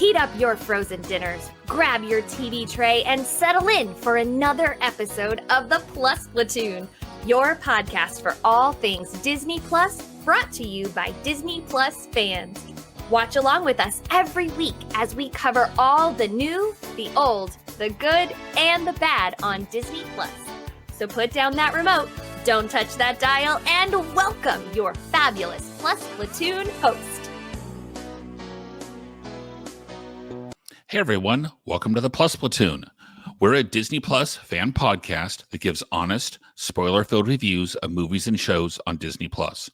Heat up your frozen dinners, grab your TV tray, and settle in for another episode of the Plus Platoon, your podcast for all things Disney Plus, brought to you by Disney Plus fans. Watch along with us every week as we cover all the new, the old, the good, and the bad on Disney Plus. So put down that remote, don't touch that dial, and welcome your fabulous Plus Platoon host. Hey everyone, welcome to the Plus Platoon. We're a Disney Plus fan podcast that gives honest, spoiler-filled reviews of movies and shows on Disney Plus.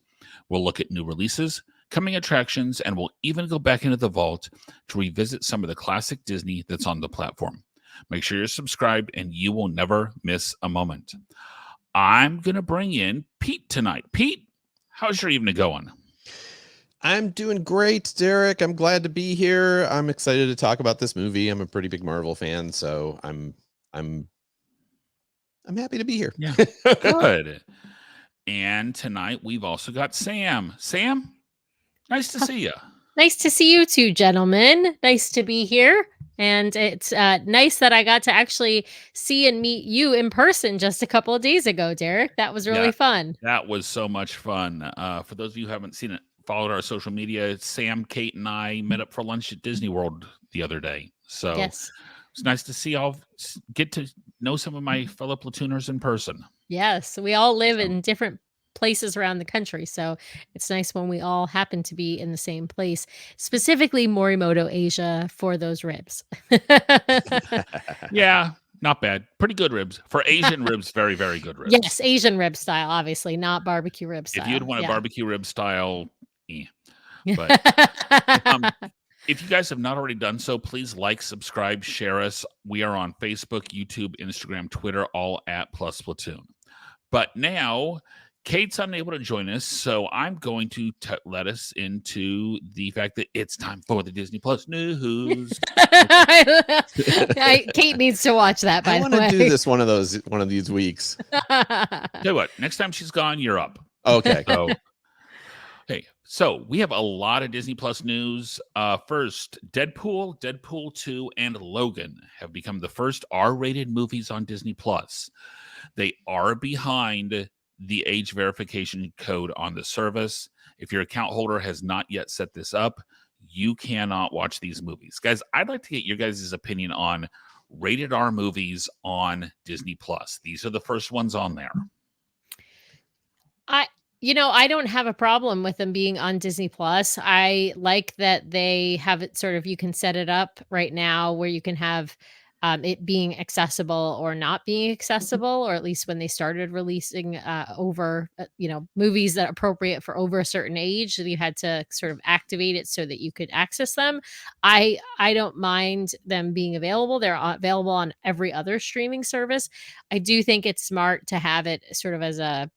We'll look at new releases, coming attractions, and we'll even go back into the vault to revisit some of the classic Disney that's on the platform. Make sure you're subscribed and you will never miss a moment. I'm going to bring in Pete tonight. Pete, how's your evening going? I'm doing great, Derek. I'm glad to be here. I'm excited to talk about this movie. I'm a pretty big Marvel fan, so I'm happy to be here. Yeah, good. And tonight we've also got Sam. Sam, nice to see you. Nice to see you two, gentlemen. Nice to be here. And it's nice that I got to actually see and meet you in person just a couple of days ago, Derek. That was really fun. That was so much fun. For those of you who haven't seen it, followed our social media, Sam, Kate, and I met up for lunch at Disney World the other day. So yes, it's nice to see get to know some of my fellow platooners in person. Yes, we all live in different places around the country, so it's nice when we all happen to be in the same place, specifically Morimoto, Asia, for those ribs. Yeah, not bad. Pretty good ribs. For Asian ribs, very, very good ribs. Yes, Asian rib style, obviously, not barbecue rib style. If you'd want a barbecue rib style, But if you guys have not already done so, please like, subscribe, share us. We are on Facebook, YouTube, Instagram, Twitter, all at Plus Platoon. But now Kate's unable to join us, so I'm going to let us into the fact that it's time for the Disney Plus news. Kate needs to watch that, by the way. I want to do this one of these weeks. Tell you what, next time she's gone, you're up. Okay. So we have a lot of Disney Plus news. First, Deadpool, Deadpool 2, and Logan have become the first R-rated movies on Disney Plus. They are behind the age verification code on the service. If your account holder has not yet set this up, you cannot watch these movies. Guys, I'd like to get your guys' opinion on rated R movies on Disney Plus. These are the first ones on there. I don't have a problem with them being on Disney Plus. I like that they have it sort of, you can set it up right now where you can have it being accessible or not being accessible, or at least when they started releasing movies that are appropriate for over a certain age, that you had to sort of activate it so that you could access them. I don't mind them being available. They're available on every other streaming service. I do think it's smart to have it sort of as a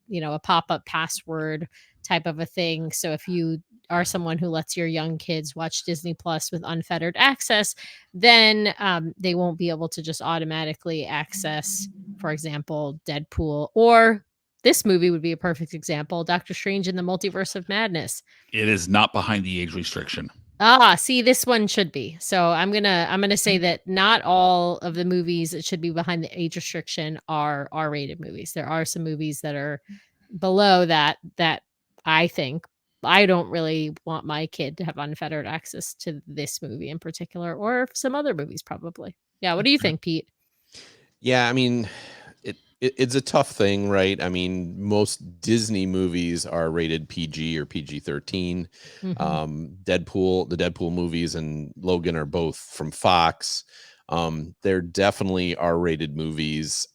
pop-up password type of a thing. So if you are someone who lets your young kids watch Disney Plus with unfettered access, then they won't be able to just automatically access, for example, Deadpool, or this movie would be a perfect example, Doctor Strange in the Multiverse of Madness. It is not behind the age restriction. See, this one should be. So I'm gonna say that not all of the movies that should be behind the age restriction are R-rated movies. There are some movies that are below that I think I don't really want my kid to have unfettered access to this movie in particular, or some other movies probably. Yeah. What do you think, Pete? Yeah, I mean, it's a tough thing, right? I mean, most Disney movies are rated PG or PG-13. Mm-hmm. The Deadpool movies and Logan are both from Fox. They're definitely R-rated movies,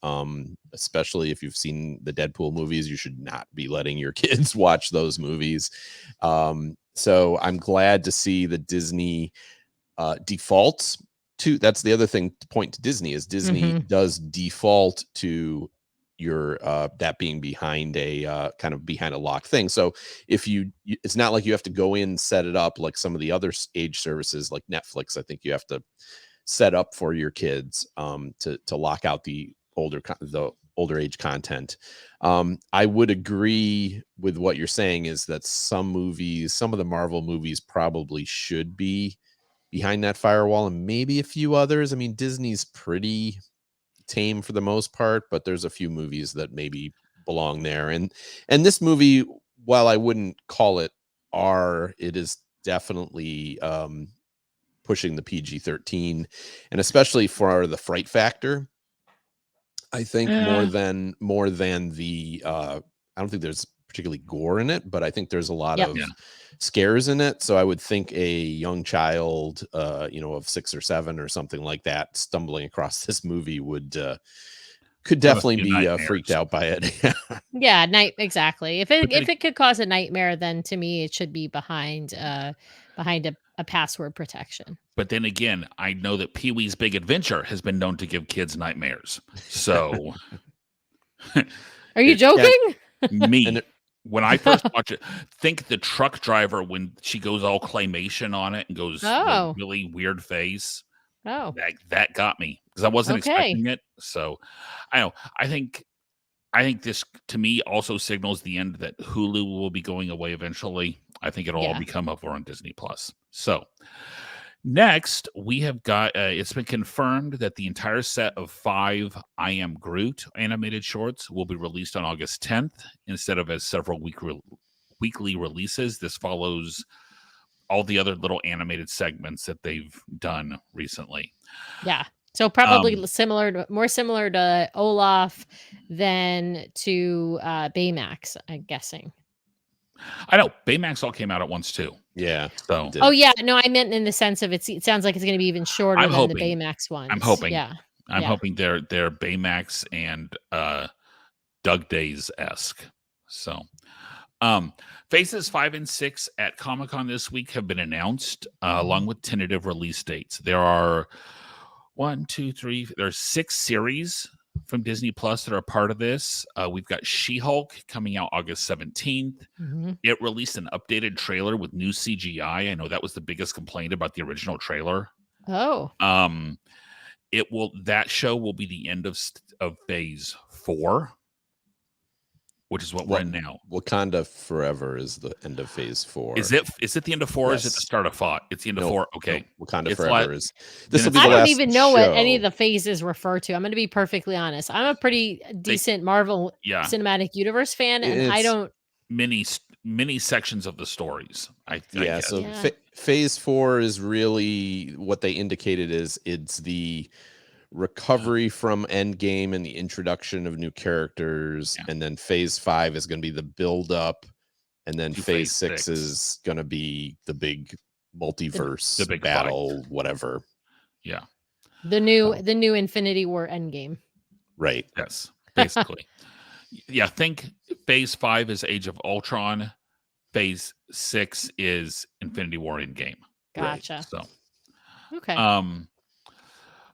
especially if you've seen the Deadpool movies. You should not be letting your kids watch those movies. So I'm glad to see that Disney defaults to. That's the other thing to point to Disney is Disney does default to your that being behind a kind of behind a locked thing. So if it's not like you have to go in and set it up like some of the other age services like Netflix. I think you have to set up for your kids to lock out the older age content. I would agree with what you're saying is that some of the Marvel movies probably should be behind that firewall, and maybe a few others. I mean, Disney's pretty tame for the most part, but there's a few movies that maybe belong there. And this movie, while I wouldn't call it R, it is definitely pushing the PG-13, and especially for the fright factor. I think more than the I don't think there's particularly gore in it, but I think there's a lot of scares in it. So I would think a young child, of 6 or 7 or something like that, stumbling across this movie could definitely be freaked out by it. Yeah, exactly. If it could cause a nightmare, then to me it should be behind a password protection. But then again, I know that Pee-wee's Big Adventure has been known to give kids nightmares. So, are you joking? Me, when I first watched it, think the truck driver when she goes all claymation on it and goes with really weird face. Oh, that got me because I wasn't expecting it. So, I think this to me also signals the end that Hulu will be going away eventually. I think it'll all become over on Disney Plus. So. Next, we have got, it's been confirmed that the entire set of 5 I Am Groot animated shorts will be released on August 10th instead of as several weekly releases. This follows all the other little animated segments that they've done recently. Yeah. So probably more similar to Olaf than to Baymax, I'm guessing. I know Baymax all came out at once too. Yeah. So. Oh yeah, no, I meant in the sense of it sounds like it's going to be even shorter than the Baymax ones. I'm hoping. Yeah. I'm hoping they're Baymax and Doug Days-esque. So, phases 5 and 6 at Comic-Con this week have been announced, along with tentative release dates. There are there's 6 series from Disney Plus that are a part of this. We've got She-Hulk coming out August 17th. Mm-hmm. It released an updated trailer with new CGI. I know that was the biggest complaint about the original trailer. Oh. That show will be the end of phase 4, which is what we're in now. Wakanda Forever is the end of phase 4. Is it the end of 4 or is it the start of 5? It's the end of 4. Okay. No, Wakanda Forever is. This will be I the last don't even know show. what any of the phases refer to. I'm going to be perfectly honest. I'm a pretty decent Marvel Cinematic Universe fan, and I don't many sections of the stories. Phase 4 is really what they indicated is it's the recovery from Endgame and the introduction of new characters, and then phase 5 is going to be the build up, and then phase 6 is going to be the big multiverse, the big battle, fight. Whatever. Yeah, the new Infinity War Endgame. Right. Yes. Basically. Yeah. Think phase 5 is Age of Ultron. Phase 6 is Infinity War Endgame. Gotcha. Right? So. Okay.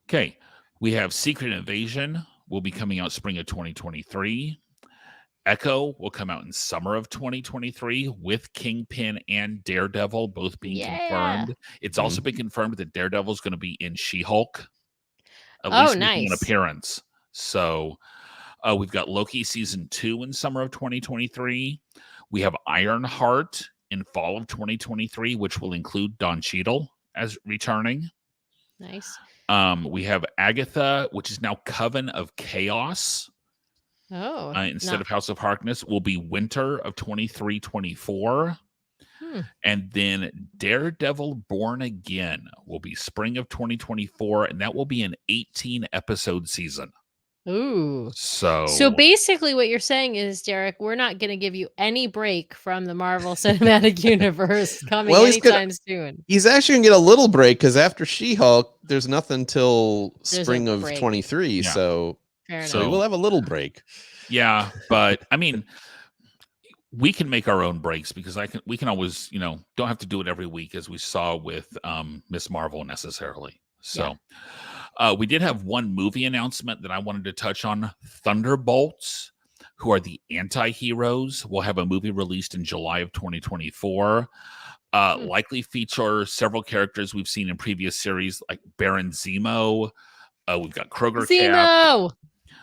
Okay. We have Secret Invasion will be coming out spring of 2023. Echo will come out in summer of 2023 with Kingpin and Daredevil both being confirmed. It's also been confirmed that Daredevil is going to be in She-Hulk. At least making an appearance. So we've got Loki season 2 in summer of 2023. We have Ironheart in fall of 2023, which will include Don Cheadle as returning. Nice. We have Agatha, which is now Coven of Chaos. Oh, instead of House of Harkness, will be winter of 23-24. And then Daredevil Born Again will be spring of 2024, and that will be an 18-episode season. Ooh. So basically what you're saying is, Derek, we're not going to give you any break from the Marvel Cinematic Universe coming anytime soon. He's actually going to get a little break because after She-Hulk, there's nothing till spring of 23. Yeah. So we'll have a little break. Yeah, but I mean, we can make our own breaks because we can always, don't have to do it every week as we saw with Miss Marvel necessarily. So we did have one movie announcement that I wanted to touch on. Thunderbolts, who are the anti-heroes, will have a movie released in July of 2024. Likely feature several characters we've seen in previous series, like Baron Zemo. We've got Kroger Cap.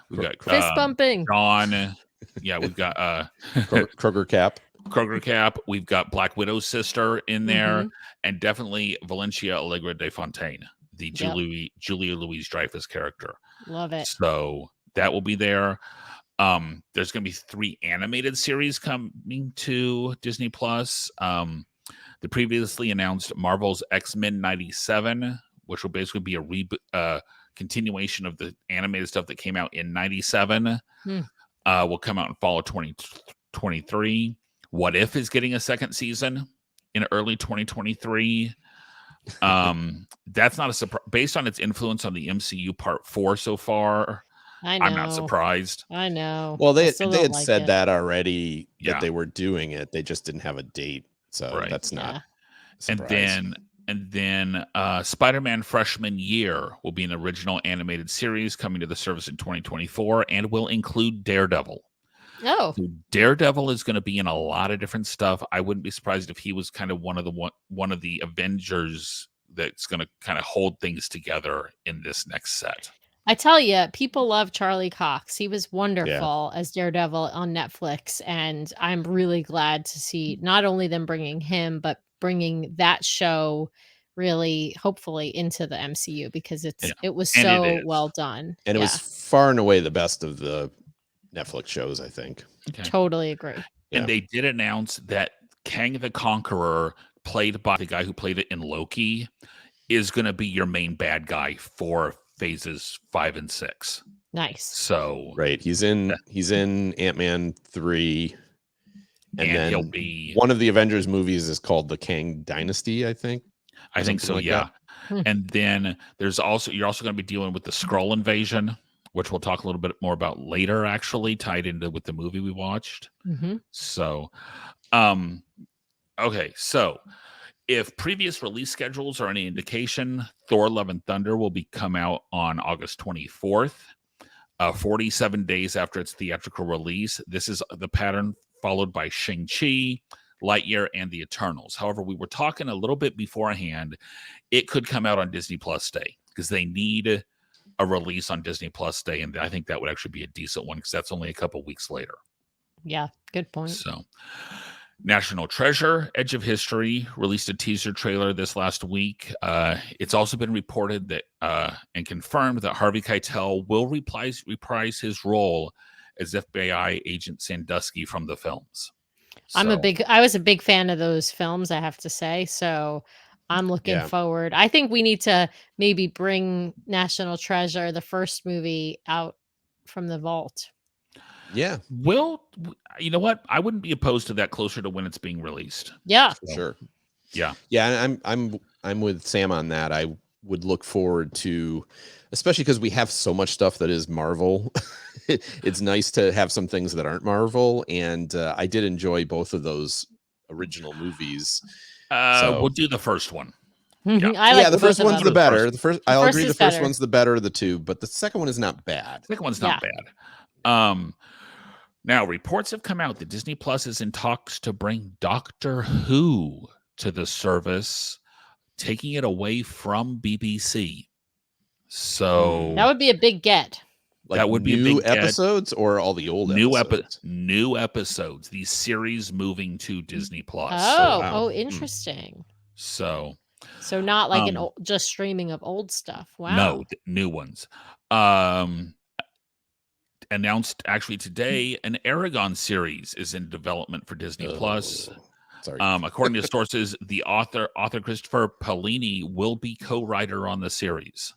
We've got fist bumping. Dawn. Yeah, we've got Kroger Cap. Kroger Cap. We've got Black Widow's sister in there, Mhm. and definitely Valencia Allegra de Fontaine, the Yep. Julia Louis-Dreyfus character. Love it. So that will be there. There's going to be 3 animated series coming to Disney Plus. The previously announced Marvel's X-Men 97, which will basically be a continuation of the animated stuff that came out in 97, will come out in fall of 2023. What If is getting a second season in early 2023. That's not a surprise based on its influence on the MCU Part 4 so far. I know. I'm not surprised. I know. Well, I they still had don't like said it. that already Yeah. that they were doing it. They just didn't have a date, so Right. that's not. Yeah. A surprise. And then Spider-Man Freshman Year will be an original animated series coming to the service in 2024 and will include Daredevil. Oh, So Daredevil is going to be in a lot of different stuff. I wouldn't be surprised if he was kind of one of the Avengers that's going to kind of hold things together in this next set. I tell you, people love Charlie Cox. He was wonderful as Daredevil on Netflix, and I'm really glad to see not only them bringing him, but bringing that show really, hopefully, into the MCU because it was And it so is. well done. And it was far and away the best of the Netflix shows, I think. Okay. Totally agree. And they did announce that Kang the Conqueror, played by the guy who played it in Loki, is going to be your main bad guy for phases 5 and 6. Nice. So right, he's in Ant-Man 3, and then he'll be one of the Avengers movies is called the Kang Dynasty, I think. I think so, like yeah. that. And then you're also going to be dealing with the Skrull invasion, which we'll talk a little bit more about later, actually tied into with the movie we watched. Mm-hmm. So, okay, so if previous release schedules are any indication, Thor: Love and Thunder will come out on August 24th, 47 days after its theatrical release. This is the pattern followed by Shang-Chi, Lightyear, and the Eternals. However, we were talking a little bit beforehand. It could come out on Disney Plus Day because they need a release on Disney Plus Day, and I think that would actually be a decent one because that's only a couple weeks later. Yeah, good point. So, National Treasure: Edge of History released a teaser trailer this last week. It's also been reported that and confirmed that Harvey Keitel will reprise his role as FBI agent Sandusky from the films. I was a big fan of those films, I have to say. So I'm looking forward. I think we need to maybe bring National Treasure, the first movie, out from the vault. Yeah. Well, you know what? I wouldn't be opposed to that closer to when it's being released. Yeah. For sure. Yeah. Yeah, and I'm with Sam on that. I would look forward to, especially because we have so much stuff that is Marvel. It's nice to have some things that aren't Marvel, and I did enjoy both of those original movies. We'll do the first one. Yeah, the first one's the better. I'll agree the first better. one's the better of the two, but the second one is not bad. The second one's not bad. Now, reports have come out that Disney Plus is in talks to bring Doctor Who to the service, taking it away from BBC. So that would be a big get. Like that would be new a big episodes or all the old episodes? New episodes. These series moving to Disney Plus. Oh, interesting. So not like just streaming of old stuff. Wow. No, new ones. Announced actually today, an Aragon series is in development for Disney Plus. Sorry. According to sources, the author Christopher Paolini will be co-writer on the series.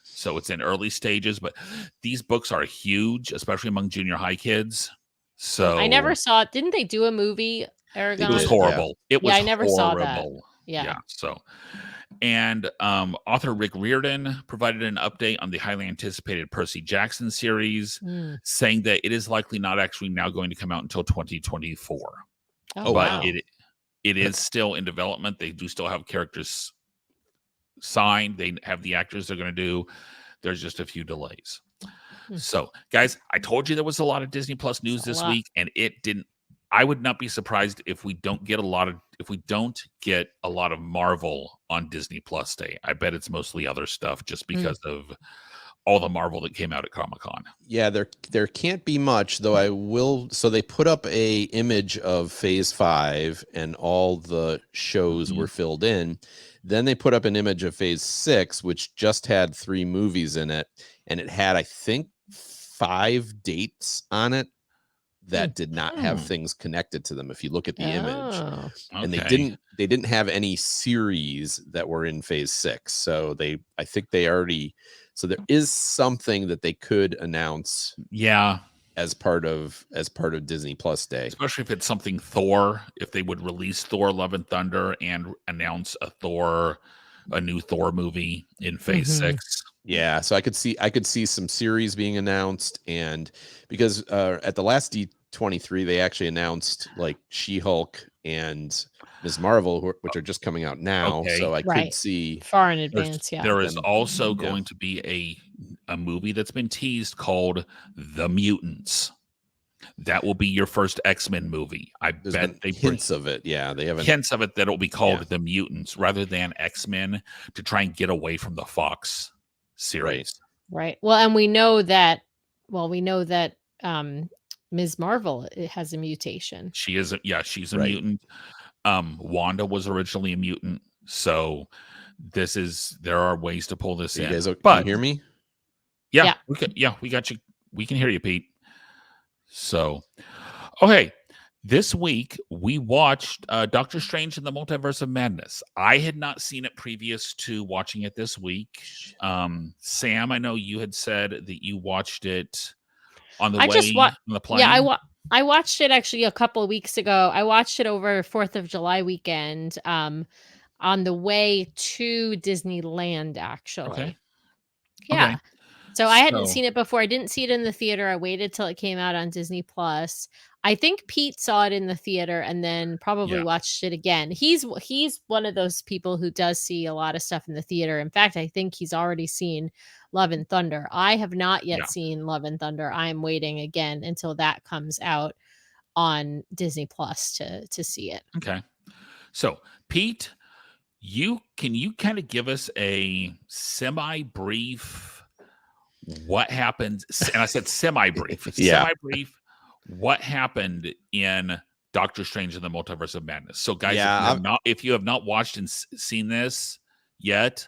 So it's in early stages, but these books are huge, especially among junior high kids. So I never saw it. Didn't they do a movie, Aragon? It was horrible. Yeah. It was I never horrible. saw that. Yeah. So, and author Rick Riordan provided an update on the highly anticipated Percy Jackson series, saying that it is likely not actually now going to come out until 2024. Oh, but wow. it is still in development. They do still have characters signed. They have the actors they're going to do. There's just a few delays. So, guys, I told you there was a lot of Disney Plus news this week, and it didn't. I would not be surprised if we don't get a lot of Marvel on Disney Plus Day. I bet it's mostly other stuff just because of all the Marvel that came out at Comic-Con. Yeah, there can't be much, though. I will. So they put up a image of Phase 5, and all the shows were filled in. Then they put up an image of Phase 6, which just had 3 movies in it, and it had, I think, 5 dates on it that did not have things connected to them. If you look at the image, and they didn't have any series that were in Phase 6. So I think they already. So there is something that they could announce, as part of Disney Plus Day, especially if it's something Thor. If they would release Thor: Love and Thunder and announce a new Thor movie in Phase 6. Yeah, so I could see some series being announced, and because at the last D23 they actually announced like She-Hulk and Ms. Marvel, which are just coming out now. Okay. So I could see far in advance. There is also going to be a movie that's been teased called The Mutants. That will be your first X-Men movie. There's bet they hints of it. Yeah, they haven't hints of it that it'll be called The Mutants rather than X-Men, to try and get away from the Fox series. Right. Well, and we know that Ms. Marvel has a mutation. She's a mutant. Wanda was originally a mutant, so there are ways to pull this in. You guys, but can you hear me? Yeah. We got you. We can hear you, Pete. So, okay. This week we watched Doctor Strange in the Multiverse of Madness. I had not seen it previous to watching it this week. Sam, I know you had said that you watched it on the on the plane. Yeah, I watched it actually a couple of weeks ago. I watched it over 4th of July weekend on the way to Disneyland, actually. Okay. Yeah. Okay. So I hadn't seen it before. I didn't see it in the theater. I waited till it came out on Disney Plus. I think Pete saw it in the theater and then probably watched it again. He's one of those people who does see a lot of stuff in the theater. In fact, I think he's already seen Love and Thunder. I have not yet seen Love and Thunder. I'm waiting again until that comes out on Disney Plus to see it. Okay. So, Pete, can you kind of give us a semi-brief what happened? And I said semi-brief. Semi-brief. What happened in Doctor Strange in the Multiverse of Madness? So, guys, if you have not watched and seen this yet,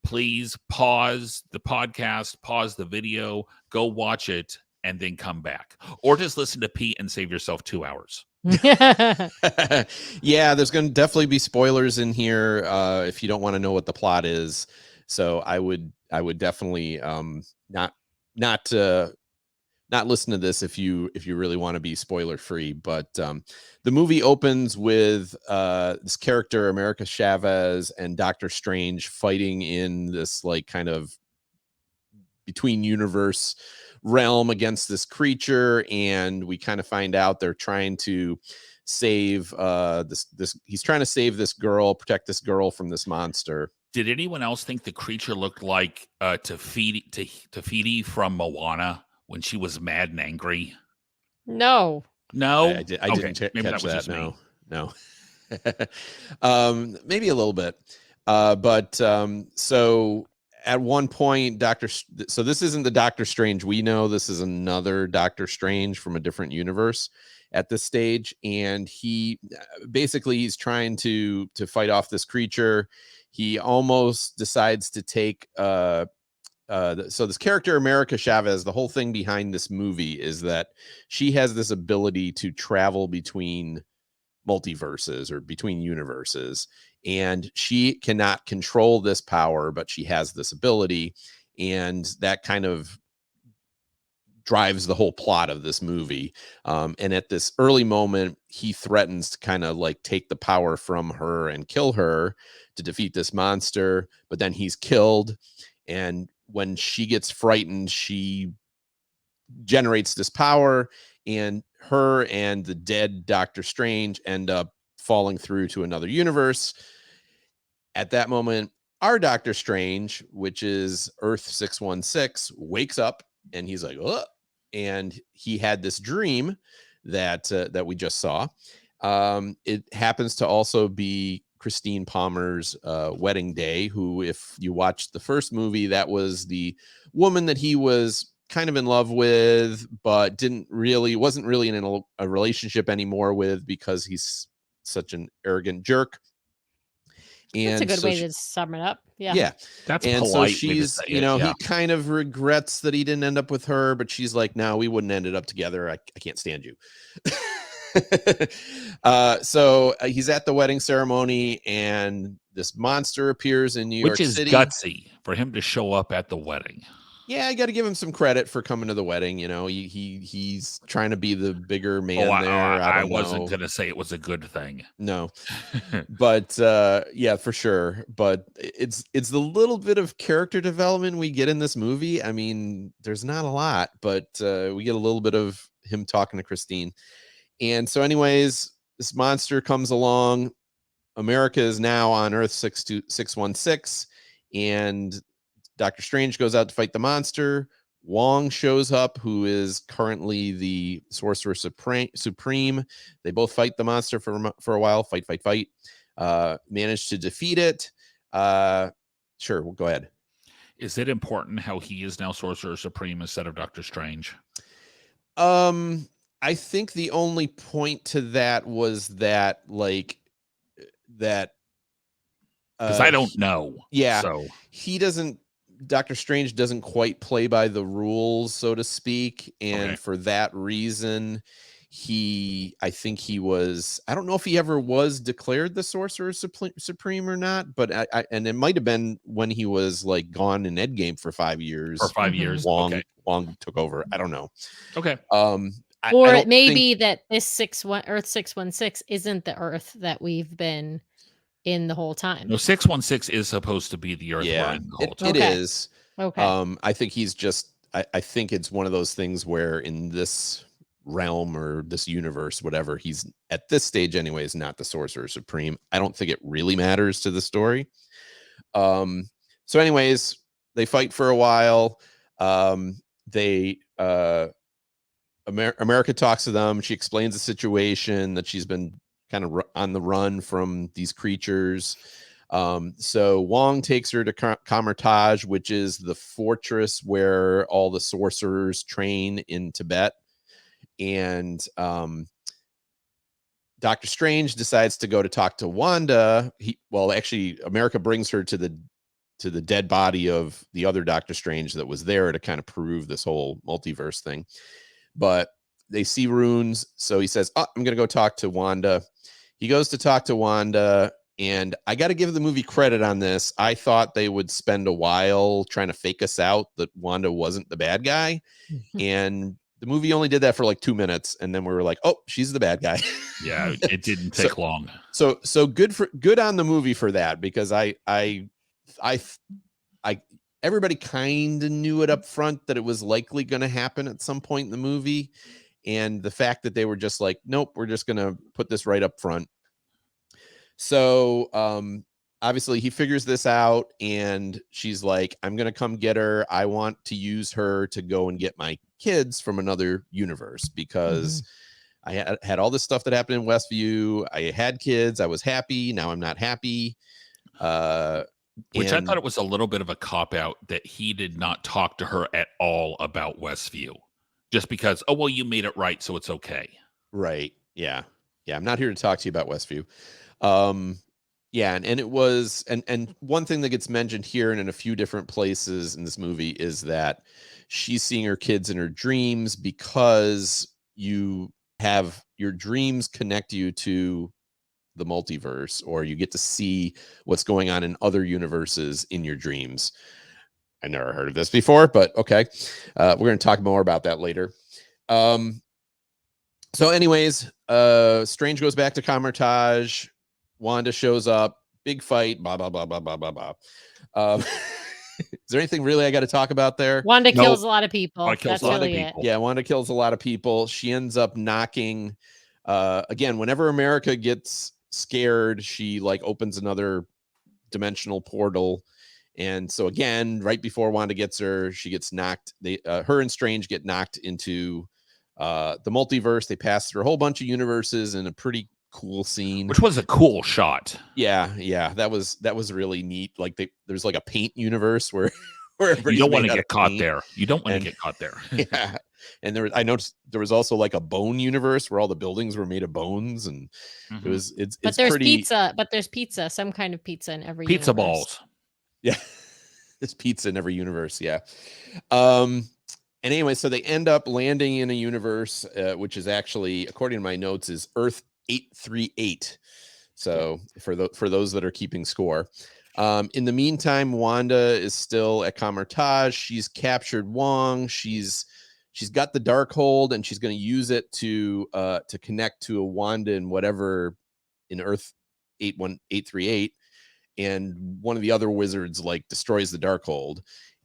please pause the podcast, pause the video, go watch it, and then come back. Or just listen to Pete and save yourself 2 hours. Yeah, there's going to definitely be spoilers in here if you don't want to know what the plot is. So I would definitely not listen to this if you really want to be spoiler free. But the movie opens with this character America Chavez and Doctor Strange fighting in this like kind of between universe realm against this creature, and we kind of find out they're trying to save he's trying to save this girl, protect this girl from this monster. Did anyone else think the creature looked like Tafiti from Moana when she was mad and angry? No. I didn't catch that. No. Maybe a little bit. But so at one point, so this isn't the Doctor Strange we know. This is another Doctor Strange from a different universe at this stage, and he's trying to fight off this creature. He almost decides to take so this character America Chavez, the whole thing behind this movie is that she has this ability to travel between multiverses or between universes, and she cannot control this power, but she has this ability, and that kind of drives the whole plot of this movie. And at this early moment, he threatens to kind of like take the power from her and kill her to defeat this monster, but then he's killed. And when she gets frightened, she generates this power, and her and the dead Doctor Strange end up falling through to another universe. At that moment, our Doctor Strange, which is Earth 616, wakes up and he's like, ugh. And he had this dream that we just saw. It happens to also be Christine Palmer's wedding day, who, if you watched the first movie, that was the woman that he was kind of in love with, but wasn't really in a relationship anymore with, because he's such an arrogant jerk. That's a And good so way to sum it up. Yeah. yeah. That's And polite so way to she's, say you it, know, yeah. he kind of regrets that he didn't end up with her, but she's like, no, we wouldn't ended up together. I can't stand you. So he's at the wedding ceremony, and this monster appears in New York Which is City. gutsy for him to show up at the wedding. Yeah, I got to give him some credit for coming to the wedding. You know, he's trying to be the bigger man there. I don't wasn't know. going to say it was a good thing. No, but yeah, for sure. But it's the little bit of character development we get in this movie. I mean, there's not a lot, but we get a little bit of him talking to Christine. And so, anyways, this monster comes along. America is now on Earth 616, and Doctor Strange goes out to fight the monster. Wong shows up, who is currently the Sorcerer Supreme. They both fight the monster for a while. Fight. Manage to defeat it. Sure, we'll go ahead. Is it important how he is now Sorcerer Supreme instead of Doctor Strange? I think the only point to that was that, like, that. Because I don't know. Yeah. So he doesn't. Doctor Strange doesn't quite play by the rules, so to speak, and for that reason, I think he was. I don't know if he ever was declared the Sorcerer Supreme or not, but and it might have been when he was like gone in Endgame for 5 years. For 5 years, Wong took over. I don't know. Okay. Or it may be that this Earth 616 isn't the Earth that we've been in the whole time. No, 616 is supposed to be the Earth we're in the whole time. It is. Okay. I think he's just. I think it's one of those things where in this realm or this universe, whatever, he's at this stage, anyways, not the Sorcerer Supreme. I don't think it really matters to the story. So, anyways, they fight for a while. America talks to them. She explains the situation, that she's been kind of on the run from these creatures. So Wong takes her to Kamertaj, which is the fortress where all the sorcerers train in Tibet. And Doctor Strange decides to go to talk to Wanda. Actually, America brings her to the dead body of the other Doctor Strange that was there to kind of prove this whole multiverse thing. But they see runes, so he says, I'm going to go talk to Wanda. He goes to talk to Wanda, and I got to give the movie credit on this. I thought they would spend a while trying to fake us out that Wanda wasn't the bad guy. And the movie only did that for like 2 minutes, and then we were like, oh, she's the bad guy. Yeah, it didn't take long. So good on the movie for that, because I everybody kind of knew it up front that it was likely going to happen at some point in the movie. And the fact that they were just like, nope, we're just going to put this right up front. So obviously he figures this out, and she's like, I'm going to come get her. I want to use her to go and get my kids from another universe, because I had all this stuff that happened in Westview. I had kids. I was happy. Now I'm not happy. Which I thought it was a little bit of a cop-out that he did not talk to her at all about Westview. Just because, oh, well, you made it right, so it's okay. Right. Yeah. Yeah, I'm not here to talk to you about Westview. Yeah, and it was, and one thing that gets mentioned here and in a few different places in this movie is that she's seeing her kids in her dreams, because you have your dreams connect you to the multiverse, or you get to see what's going on in other universes in your dreams. I never heard of this before, but okay. We're going to talk more about that later. So anyways, Strange goes back to Kamertaj. Wanda shows up. Big fight. Blah, blah, blah, blah, blah, blah, blah. Is there anything really I got to talk about there? Wanda kills a lot of people. That's really it. Yeah, Wanda kills a lot of people. She ends up knocking. Again, whenever America gets scared, she like opens another dimensional portal. And so again, right before Wanda gets her, she gets knocked. Her and Strange get knocked into the multiverse. They pass through a whole bunch of universes in a pretty cool scene. Which was a cool shot. Yeah, that was really neat. Like there's like a paint universe where You don't want to made out get of caught paint. there. You don't want to And- get caught there. Yeah, and I noticed there was also like a bone universe where all the buildings were made of bones, and Mhm. it's But there's pretty pizza. But there's pizza. Some kind of pizza in every Pizza universe. balls. Yeah, there's pizza in every universe. Yeah. And anyway, so they end up landing in a universe which is actually, according to my notes, is Earth 838. So for those that are keeping score. In the meantime, Wanda is still at Kamartaj. She's captured Wong. She's got the Darkhold, and she's going to use it to connect to a Wanda in whatever in Earth 81838. And one of the other wizards like destroys the Darkhold,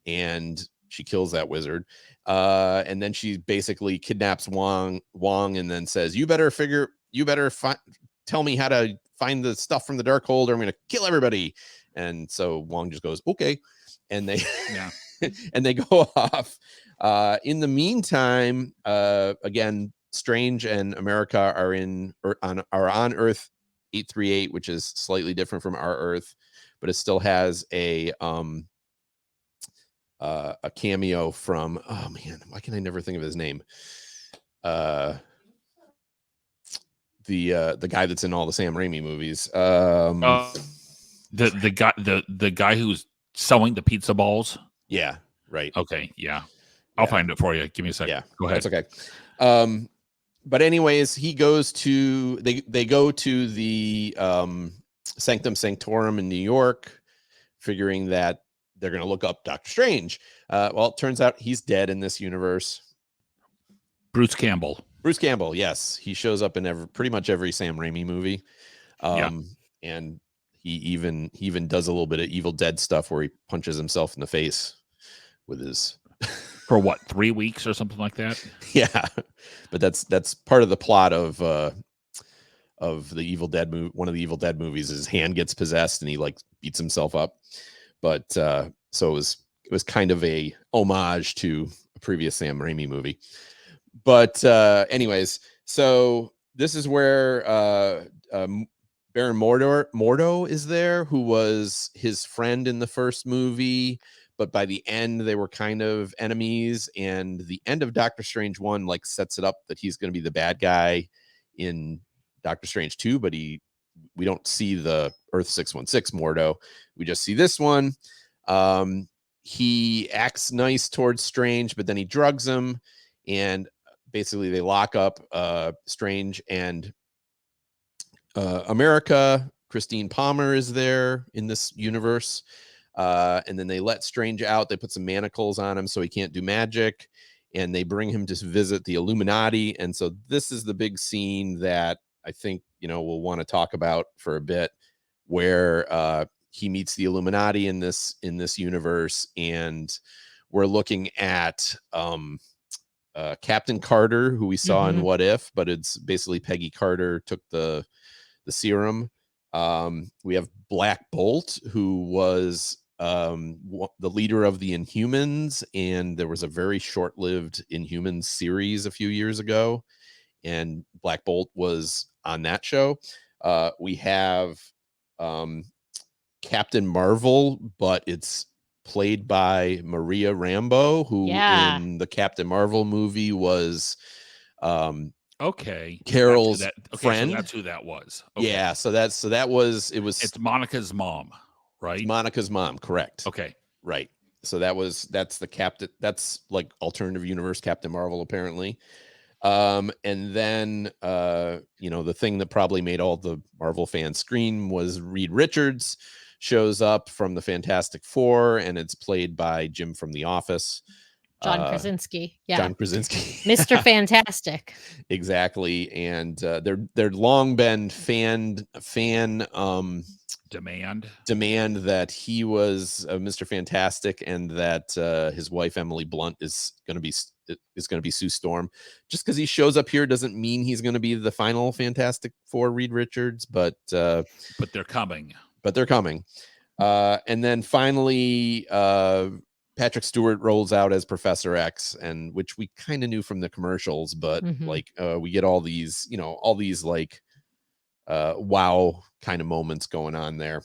and she kills that wizard. And then she basically kidnaps Wong, and then says, "You better tell me how to find the stuff from the Darkhold, or I'm going to kill everybody." And so Wong just goes, "Okay," and they and they go off. In the meantime, again, Strange and America are on Earth 838, which is slightly different from our Earth, but it still has a cameo from, oh man, why can I never think of his name? The guy that's in all the Sam Raimi movies. The guy who's selling the pizza balls. Yeah, right. Okay, yeah. I'll find it for you. Give me a second. Yeah, go ahead. That's okay. But anyways, they go to the Sanctum Sanctorum in New York, figuring that they're going to look up Doctor Strange. Well, it turns out he's dead in this universe. Bruce Campbell, yes, he shows up in pretty much every Sam Raimi movie. And he even does a little bit of Evil Dead stuff where he punches himself in the face with his for what, 3 weeks or something like that. Yeah, but that's part of the plot of the Evil Dead movie. One of the Evil Dead movies, his hand gets possessed and he like beats himself up. But so it was kind of a homage to a previous Sam Raimi movie. But anyways, so this is where Baron Mordo is there, who was his friend in the first movie, but by the end they were kind of enemies. And the end of Doctor Strange 1 like sets it up that he's going to be the bad guy in Doctor Strange 2, but we don't see the Earth 616 Mordo. We just see this one. He acts nice towards Strange, but then he drugs him, and basically they lock up Strange and America. Christine Palmer is there in this universe. And then they let Strange out. They put some manacles on him so he can't do magic, and they bring him to visit the Illuminati. And so this is the big scene that I think, we'll want to talk about for a bit, where he meets the Illuminati in this universe. And we're looking at Captain Carter, who we saw in What If, but it's basically Peggy Carter took the serum. We have Black Bolt, who was the leader of the Inhumans, and there was a very short-lived Inhumans series a few years ago, and Black Bolt was on that show. We have Captain Marvel, but it's played by Maria Rambeau, who in the Captain Marvel movie was okay, Carol's friend. So that's who that was. Okay. Yeah, it's Monica's mom, right? Monica's mom, correct. Okay, right. So that's the captain. That's like alternative universe Captain Marvel, apparently. And then the thing that probably made all the Marvel fans scream was Reed Richards shows up from the Fantastic Four, and it's played by Jim from The Office. John Krasinski. Yeah. John Krasinski. Mr. Fantastic. Exactly. And they're long been fan demand that he was Mr. Fantastic, and that his wife Emily Blunt is going to be Sue Storm. Just because he shows up here doesn't mean he's going to be the final Fantastic Four Reed Richards, but they're coming. And then finally, Patrick Stewart rolls out as Professor X, and which we kind of knew from the commercials, but we get all these, wow kind of moments going on there.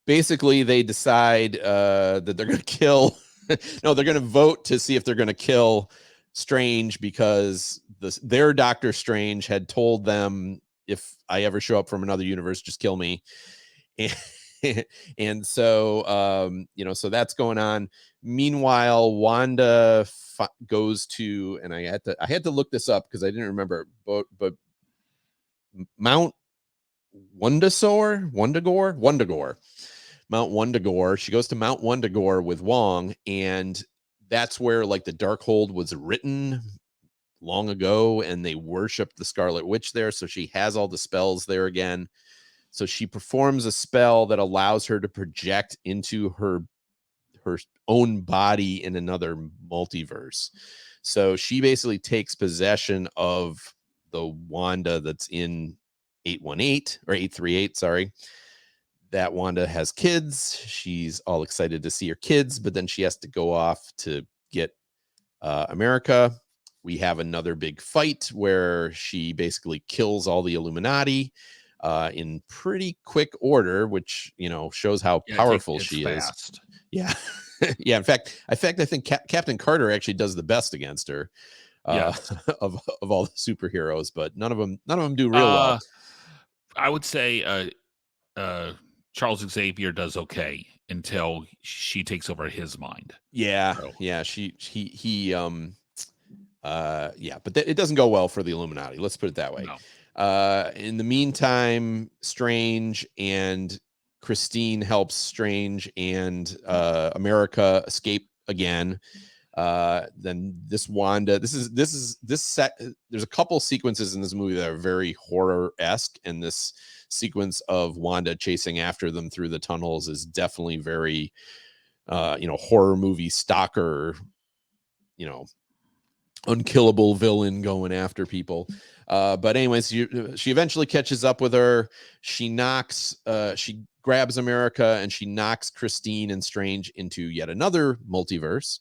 Basically they decide that they're going to kill no, they're going to vote to see if they're going to kill Strange, because their Doctor Strange had told them, if I ever show up from another universe, just kill me. And so so that's going on. Meanwhile, Wanda goes to, and I had to look this up because I didn't remember, but Mount Wundagore. Mount Wundagore. She goes to Mount Wundagore with Wong, and that's where like the Darkhold was written long ago, and they worshiped the Scarlet Witch there. So she has all the spells there again. So she performs a spell that allows her to project into her own body in another multiverse. So she basically takes possession of the Wanda that's in 818 or 838, sorry. That Wanda has kids. She's all excited to see her kids, but then she has to go off to get America. We have another big fight where she basically kills all the Illuminati in pretty quick order, which shows how powerful she is. Yeah. Yeah. In fact, I think Captain Carter actually does the best against her of all the superheroes, but none of them do real well. I would say Charles Xavier does okay until she takes over his mind. Yeah. Yeah. But it doesn't go well for the Illuminati. Let's put it that way. No. In the meantime, Strange and Christine helps Strange and America escape again. Then this Wanda, there's a couple sequences in this movie that are very horror-esque, and this sequence of Wanda chasing after them through the tunnels is definitely very horror movie stalker, unkillable villain going after people. But anyways, she eventually catches up with her. She grabs America, and she knocks Christine and Strange into yet another multiverse.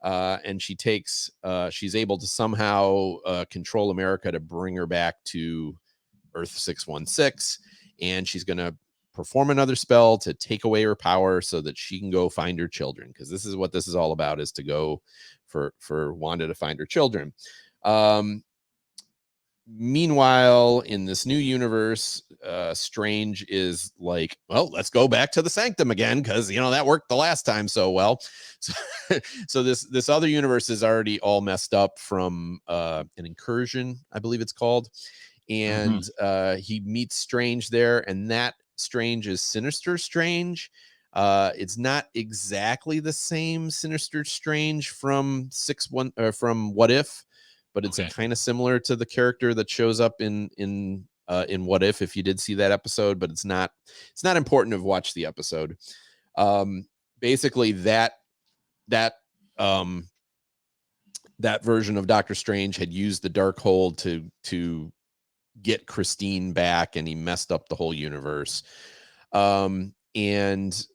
And she's able to somehow control America to bring her back to Earth 616. And she's going to perform another spell to take away her power so that she can go find her children. Because this is what this is all about, is to go for Wanda to find her children. Meanwhile, in this new universe, Strange is like, well, let's go back to the Sanctum again, because that worked the last time so well. So this other universe is already all messed up from an incursion, I believe it's called, and he meets Strange there, and that Strange is Sinister Strange. It's not exactly the same Sinister Strange from from What If, but it's kind of similar to the character that shows up in What If you did see that episode, but it's not important to watch the episode. Basically that version of Doctor Strange had used the Darkhold to get Christine back, and he messed up the whole universe. And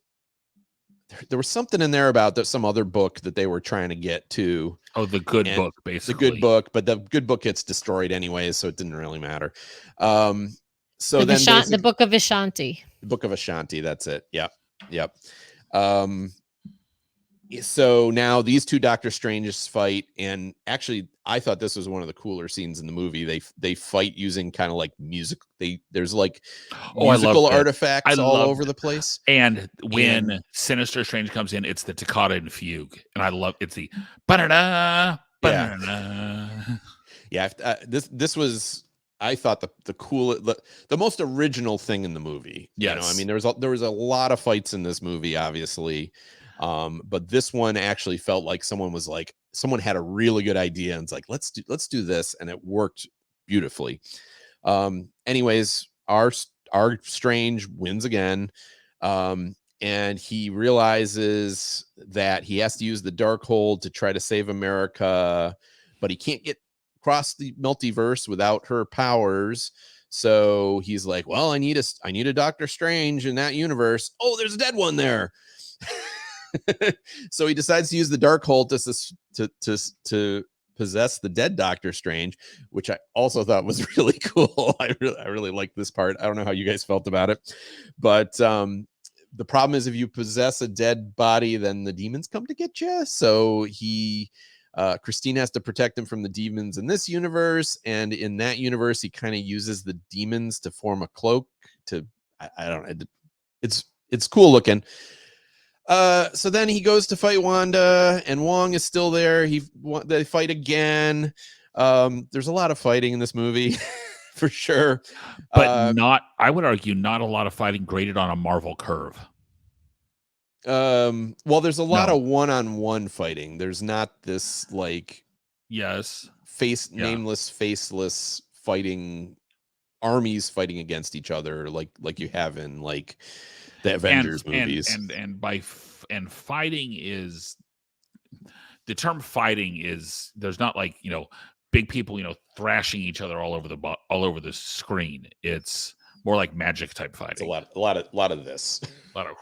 there was something in there about some other book that they were trying to get to. Oh, the good book, basically. The good book, but the good book gets destroyed anyways, so it didn't really matter. So the Book of Ashanti. The Book of Ashanti, that's it. Yep. So now these two Doctor Stranges fight, and actually I thought this was one of the cooler scenes in the movie. They fight using kind of like music. There's like musical artifacts all over the place. And when Sinister Strange comes in, it's the toccata and fugue, and I love it's the ba-da-da, ba-da-da. Yeah. This was, I thought, the coolest, the most original thing in the movie. Yes. I mean, there was a lot of fights in this movie, obviously. But this one actually felt like someone had a really good idea, and it's like, let's do this, and it worked beautifully. Anyways, our Strange wins again, and he realizes that he has to use the Darkhold to try to save America, but he can't get across the multiverse without her powers. So he's like, well, I need a Doctor Strange in that universe. Oh, there's a dead one there. So he decides to use the Darkhold to possess the dead Doctor Strange, which I also thought was really cool. I really like this part. I don't know how you guys felt about it, but the problem is if you possess a dead body, then the demons come to get you. So Christine has to protect him from the demons in this universe, and in that universe, he kind of uses the demons to form a cloak. I don't know. It's cool looking. So then he goes to fight Wanda, and Wong is still there. They fight again. There's a lot of fighting in this movie, for sure. But I would argue, not a lot of fighting graded on a Marvel curve. Well, there's a lot of one-on-one fighting. There's not this like nameless, faceless fighting armies fighting against each other like you have in like the Avengers movies. And fighting is the term fighting is there's not like, big people, thrashing each other all over the screen. It's more like magic type fighting. It's a lot of this. A lot of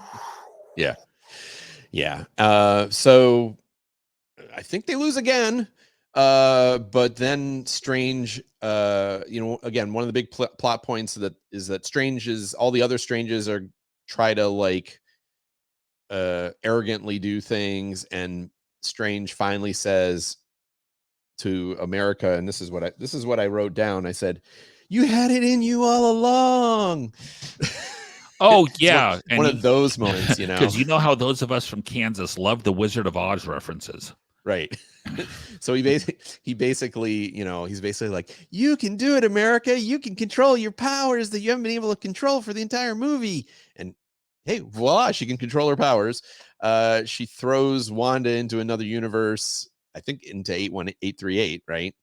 yeah. So I think they lose again. But then Strange, again, one of the big plot points is that all the other Stranges try to like arrogantly do things, and Strange finally says to America, and this is what I wrote down. I said, "You had it in you all along." Oh yeah, one of those moments, because how those of us from Kansas love the Wizard of Oz references, right? So he basically, he's basically like, "You can do it, America. You can control your powers that you haven't been able to control for the entire movie." And hey, voila, she can control her powers. She throws Wanda into another universe, I think into 81838, right?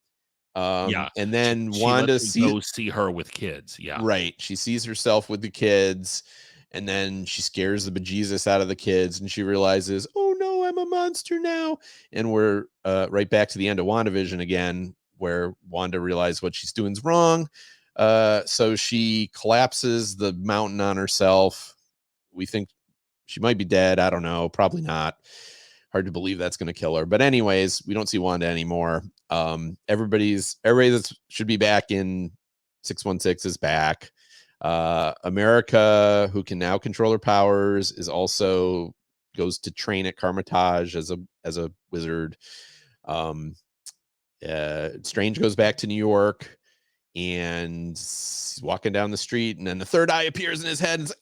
And then Wanda goes see her with kids. Yeah, right. She sees herself with the kids, and then she scares the bejesus out of the kids, and she realizes, "Oh no, I'm a monster now." And we're right back to the end of WandaVision again, where Wanda realized what she's doing is wrong. So she collapses the mountain on herself. We think she might be dead. I don't know. Probably not. Hard to believe that's going to kill her. But anyways, we don't see Wanda anymore. Everybody that should be back in 616 is back. America, who can now control her powers, goes to train at Carmitage as a wizard. Strange goes back to New York, and he's walking down the street, and then the third eye appears in his head, and it's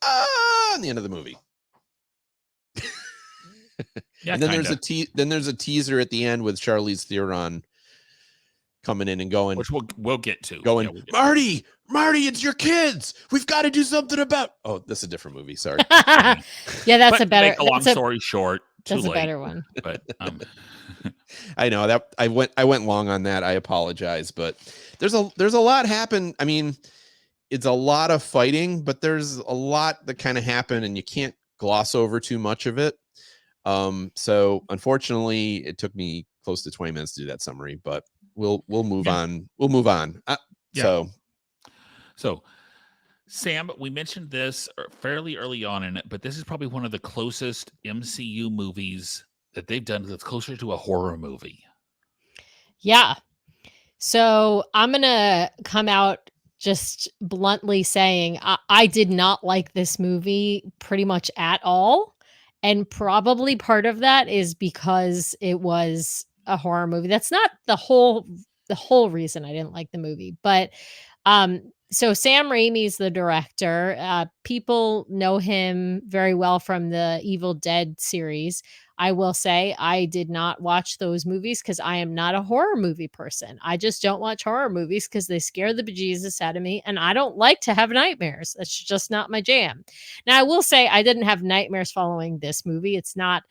in the end of the movie. Yeah, and then there's a teaser at the end with Charlize Theron coming in and going, which we'll get to. Going, Marty, it's your kids. We've got to do something about. Oh, this is a different movie. Sorry. Yeah, that's a better. Make a long story short, that's a better one. But I know that I went long on that. I apologize, but there's a lot happen. I mean, it's a lot of fighting, but there's a lot that kind of happen, and you can't gloss over too much of it. So unfortunately, it took me close to 20 minutes to do that summary, but we'll move on. We'll move on. So Sam, we mentioned this fairly early on in it, but this is probably one of the closest MCU movies that they've done that's closer to a horror movie. Yeah. So I'm going to come out just bluntly saying I did not like this movie pretty much at all. And probably part of that is because it was a horror movie. That's not the whole reason I didn't like the movie. But so Sam Raimi is the director. People know him very well from the Evil Dead series. I will say I did not watch those movies because I am not a horror movie person. I just don't watch horror movies because they scare the bejesus out of me, and I don't like to have nightmares. That's just not my jam. Now, I will say I didn't have nightmares following this movie. It's not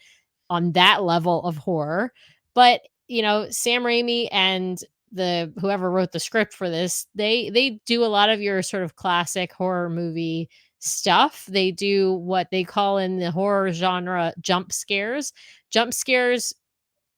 on that level of horror, but Sam Raimi and whoever wrote the script for this, they do a lot of your sort of classic horror movie stuff. They do what they call in the horror genre jump scares. Jump scares,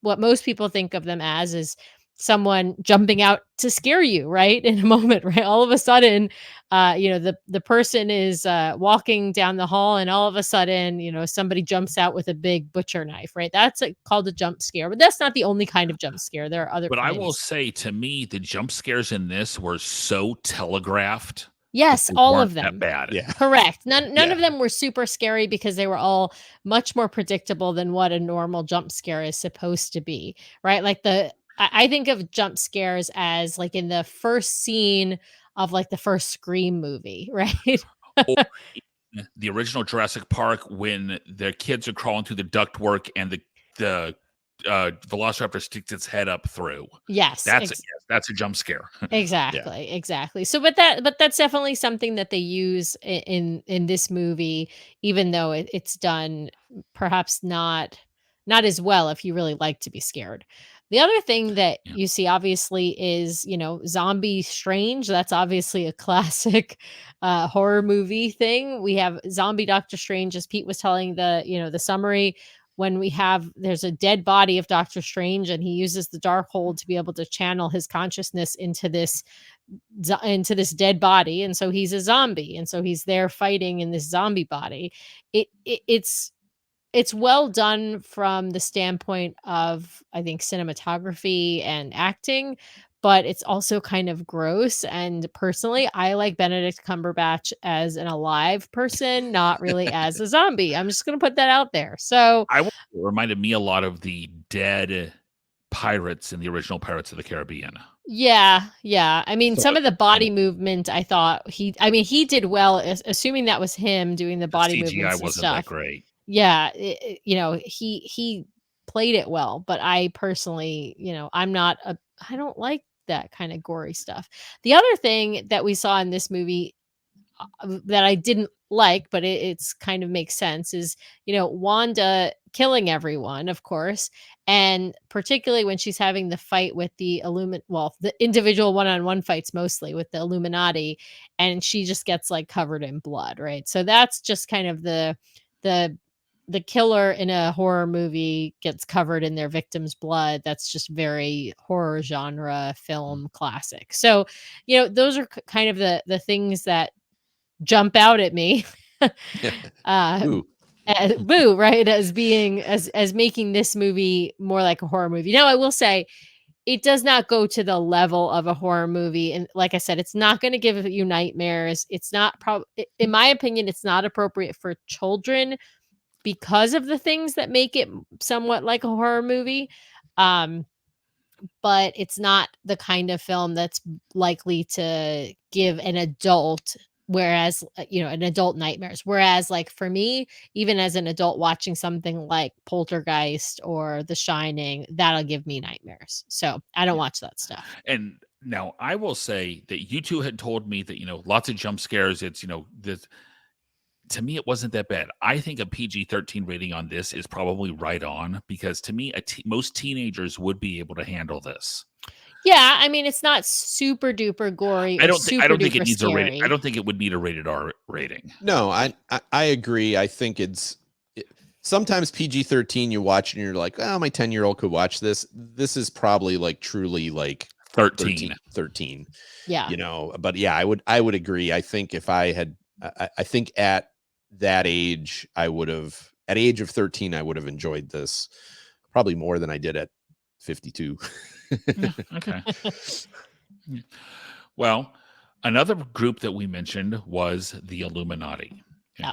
what most people think of them as is someone jumping out to scare you, right? In a moment, right? All of a sudden, the person is walking down the hall, and all of a sudden, somebody jumps out with a big butcher knife, right? That's called a jump scare, but that's not the only kind of jump scare. There are other But I will kinds. say, to me, the jump scares in this were so telegraphed. Yes, They all weren't of that them. bad. Yeah. Correct. None Yeah. of them were super scary because they were all much more predictable than what a normal jump scare is supposed to be, right? Like I think of jump scares as like in the first scene of like the first Scream movie, right? Or the original Jurassic Park, when the kids are crawling through the ductwork and the Velociraptor sticks its head up through. Yes, That's a jump scare. exactly. So, but that's definitely something that they use in this movie, even though it's done perhaps not as well if you really like to be scared. The other thing that Yeah. you see obviously is, Zombie Strange. That's obviously a classic horror movie thing. We have Zombie Doctor Strange, as Pete was telling the summary, when there's a dead body of Doctor Strange, and he uses the dark hold to be able to channel his consciousness into this dead body, and so he's a zombie, and so he's there fighting in this zombie body. It's well done from the standpoint of, I think, cinematography and acting, but it's also kind of gross. And personally, I like Benedict Cumberbatch as an alive person, not really as a zombie. I'm just going to put that out there. So, It reminded me a lot of the dead pirates in the original Pirates of the Caribbean. yeah. I mean, So some of the kind body of- movement, I thought he did well, assuming that was him doing the The body CGI movements and wasn't stuff. that great. Yeah, he played it well, but I personally, I don't like that kind of gory stuff. The other thing that we saw in this movie that I didn't like, but it's kind of makes sense, is Wanda killing everyone, of course, and particularly when she's having the fight with the the individual one-on-one fights mostly with the Illuminati, and she just gets like covered in blood, right? So that's just kind of the the killer in a horror movie gets covered in their victim's blood. That's just very horror genre film classic. So, those are kind of the things that jump out at me. Ooh. Boo, right? As being as making this movie more like a horror movie. Now, I will say it does not go to the level of a horror movie, and like I said, it's not going to give you nightmares. It's not in my opinion, it's not appropriate for children because of the things that make it somewhat like a horror movie. But it's not the kind of film that's likely to give an adult an adult nightmares. Whereas, like, for me, even as an adult watching something like Poltergeist or The Shining, that'll give me nightmares. So I don't watch that stuff. And now I will say that you two had told me that, lots of jump scares. It's, this, to me, it wasn't that bad. I think a PG-13 rating on this is probably right on, because to me, most teenagers would be able to handle this. Yeah, I mean, it's not super duper gory. I don't think it needs scary. a rating. I don't think it would need a rated R rating. No, I agree. I think sometimes PG-13 you watch and you're like, oh, my 10-year-old could watch this. This is probably like truly like 13. Yeah. But yeah, I would agree. I think if I think at that age, at age of 13, I would have enjoyed this probably more than I did at 52. Yeah, okay. Well, another group that we mentioned was the Illuminati. Yeah.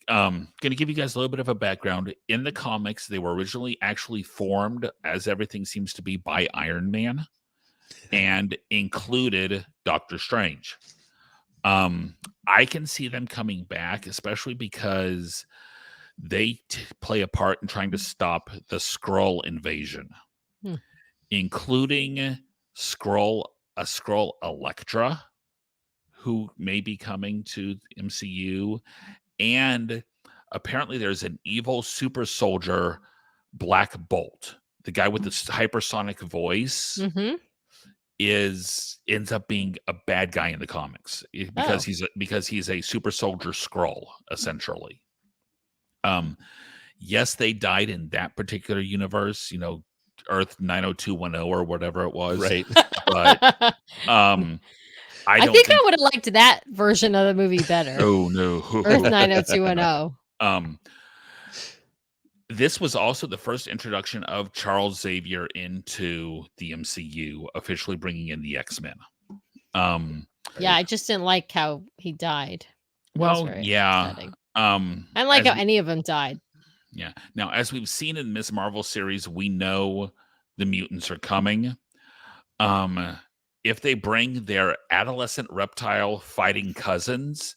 Going to give you guys a little bit of a background. In the comics, they were originally actually formed, as everything seems to be, by Iron Man, and included Doctor Strange. I can see them coming back, especially because they play a part in trying to stop the Skrull invasion, including a Skrull Elektra, who may be coming to MCU, and apparently there's an evil super soldier, Black Bolt, the guy with the hypersonic voice. Mm-hmm. Ends up being a bad guy in the comics because he's a super soldier Skrull, essentially. Yes, they died in that particular universe. Earth 90210 or whatever it was. Right. But I don't think think. I would have liked that version of the movie better. Oh no. Earth 90210. This was also the first introduction of Charles Xavier into the MCU, officially bringing in the X-Men. Yeah, I just didn't like how he died. Well, yeah. Upsetting. I don't like how any of them died. Yeah. Now, as we've seen in Ms. Marvel series, we know the mutants are coming. If they bring their adolescent reptile fighting cousins,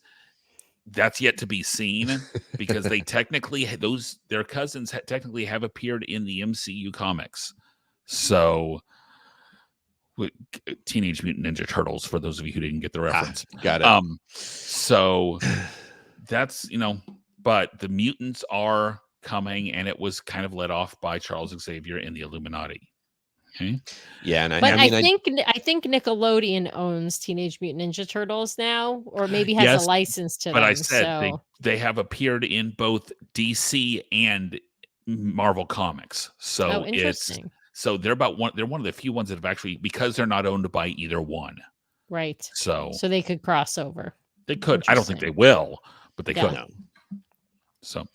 that's yet to be seen, because they technically their cousins technically have appeared in the MCU comics. So, Teenage Mutant Ninja Turtles, for those of you who didn't get the reference. Got it. So that's, but the mutants are coming, and it was kind of led off by Charles Xavier in the Illuminati. Okay. Yeah, and I think Nickelodeon owns Teenage Mutant Ninja Turtles now, or maybe has a license to them. But I said they have appeared in both DC and Marvel comics. So interesting. So they're one of the few ones that have actually, because they're not owned by either one. Right. So they could cross over. They could. I don't think they will, but they could. No. So,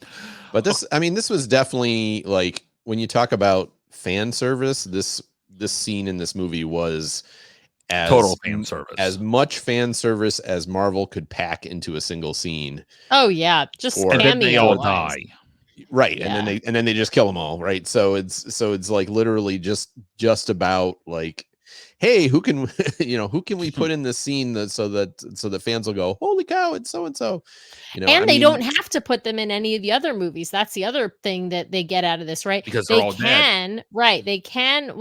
but this was definitely, like, when you talk about fan service, this scene in this movie was total fan service, as much fan service as Marvel could pack into a single scene. Oh yeah, just and then they all die. Right. Yeah. And then they just kill them all. Right. So it's like literally just about, like, hey, who can we put in this scene so that fans will go, holy cow, it's so and so. And they don't have to put them in any of the other movies. That's the other thing that they get out of this, right? Because they're all dead. Right. They can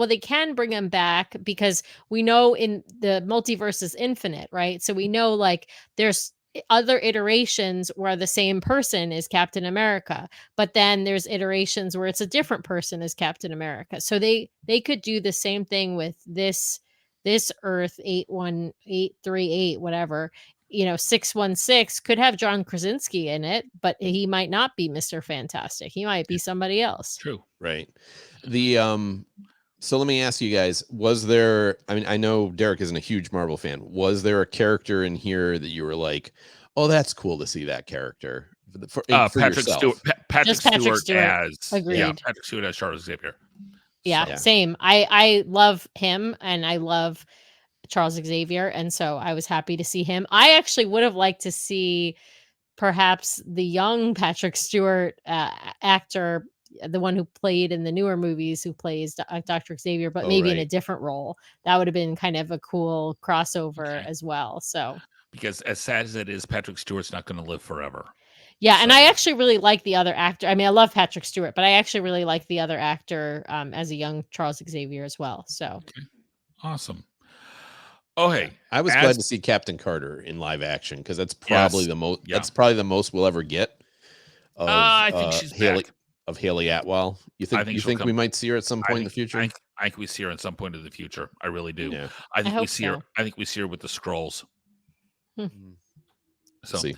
bring them back, because we know in the multiverse is infinite, right? So we know, like, there's other iterations where the same person is Captain America, but then there's iterations where it's a different person as Captain America. So they could do the same thing with this Earth 81838, whatever. 616 could have John Krasinski in it, but he might not be Mr. Fantastic. He might be somebody else. True. Right. So let me ask you guys, was there, I know Derek isn't a huge Marvel fan. Was there a character in here that you were like, oh, that's cool to see that character for Patrick yourself? Stewart. Patrick Stewart as Agreed. Yeah, Patrick Stewart as Charles Xavier. Yeah, same. I love him, and I love Charles Xavier, and so I was happy to see him. I actually would have liked to see perhaps the young Patrick Stewart actor, the one who played in the newer movies, who plays Dr. Xavier, but maybe in a different role. That would have been kind of a cool crossover as well. So, because as sad as it is, Patrick Stewart's not going to live forever. Yeah, and I actually really like the other actor. I love Patrick Stewart, but I actually really like the other actor as a young Charles Xavier as well. So, awesome. Oh, hey, I was glad to see Captain Carter in live action, because that's probably the most. Yeah. That's probably the most we'll ever get. I think she's back. Of Haley Atwell. You think we might see her at some point in the future? I think we see her at some point in the future. I really do. Yeah. I think we see her. I think we see her with the Skrulls. So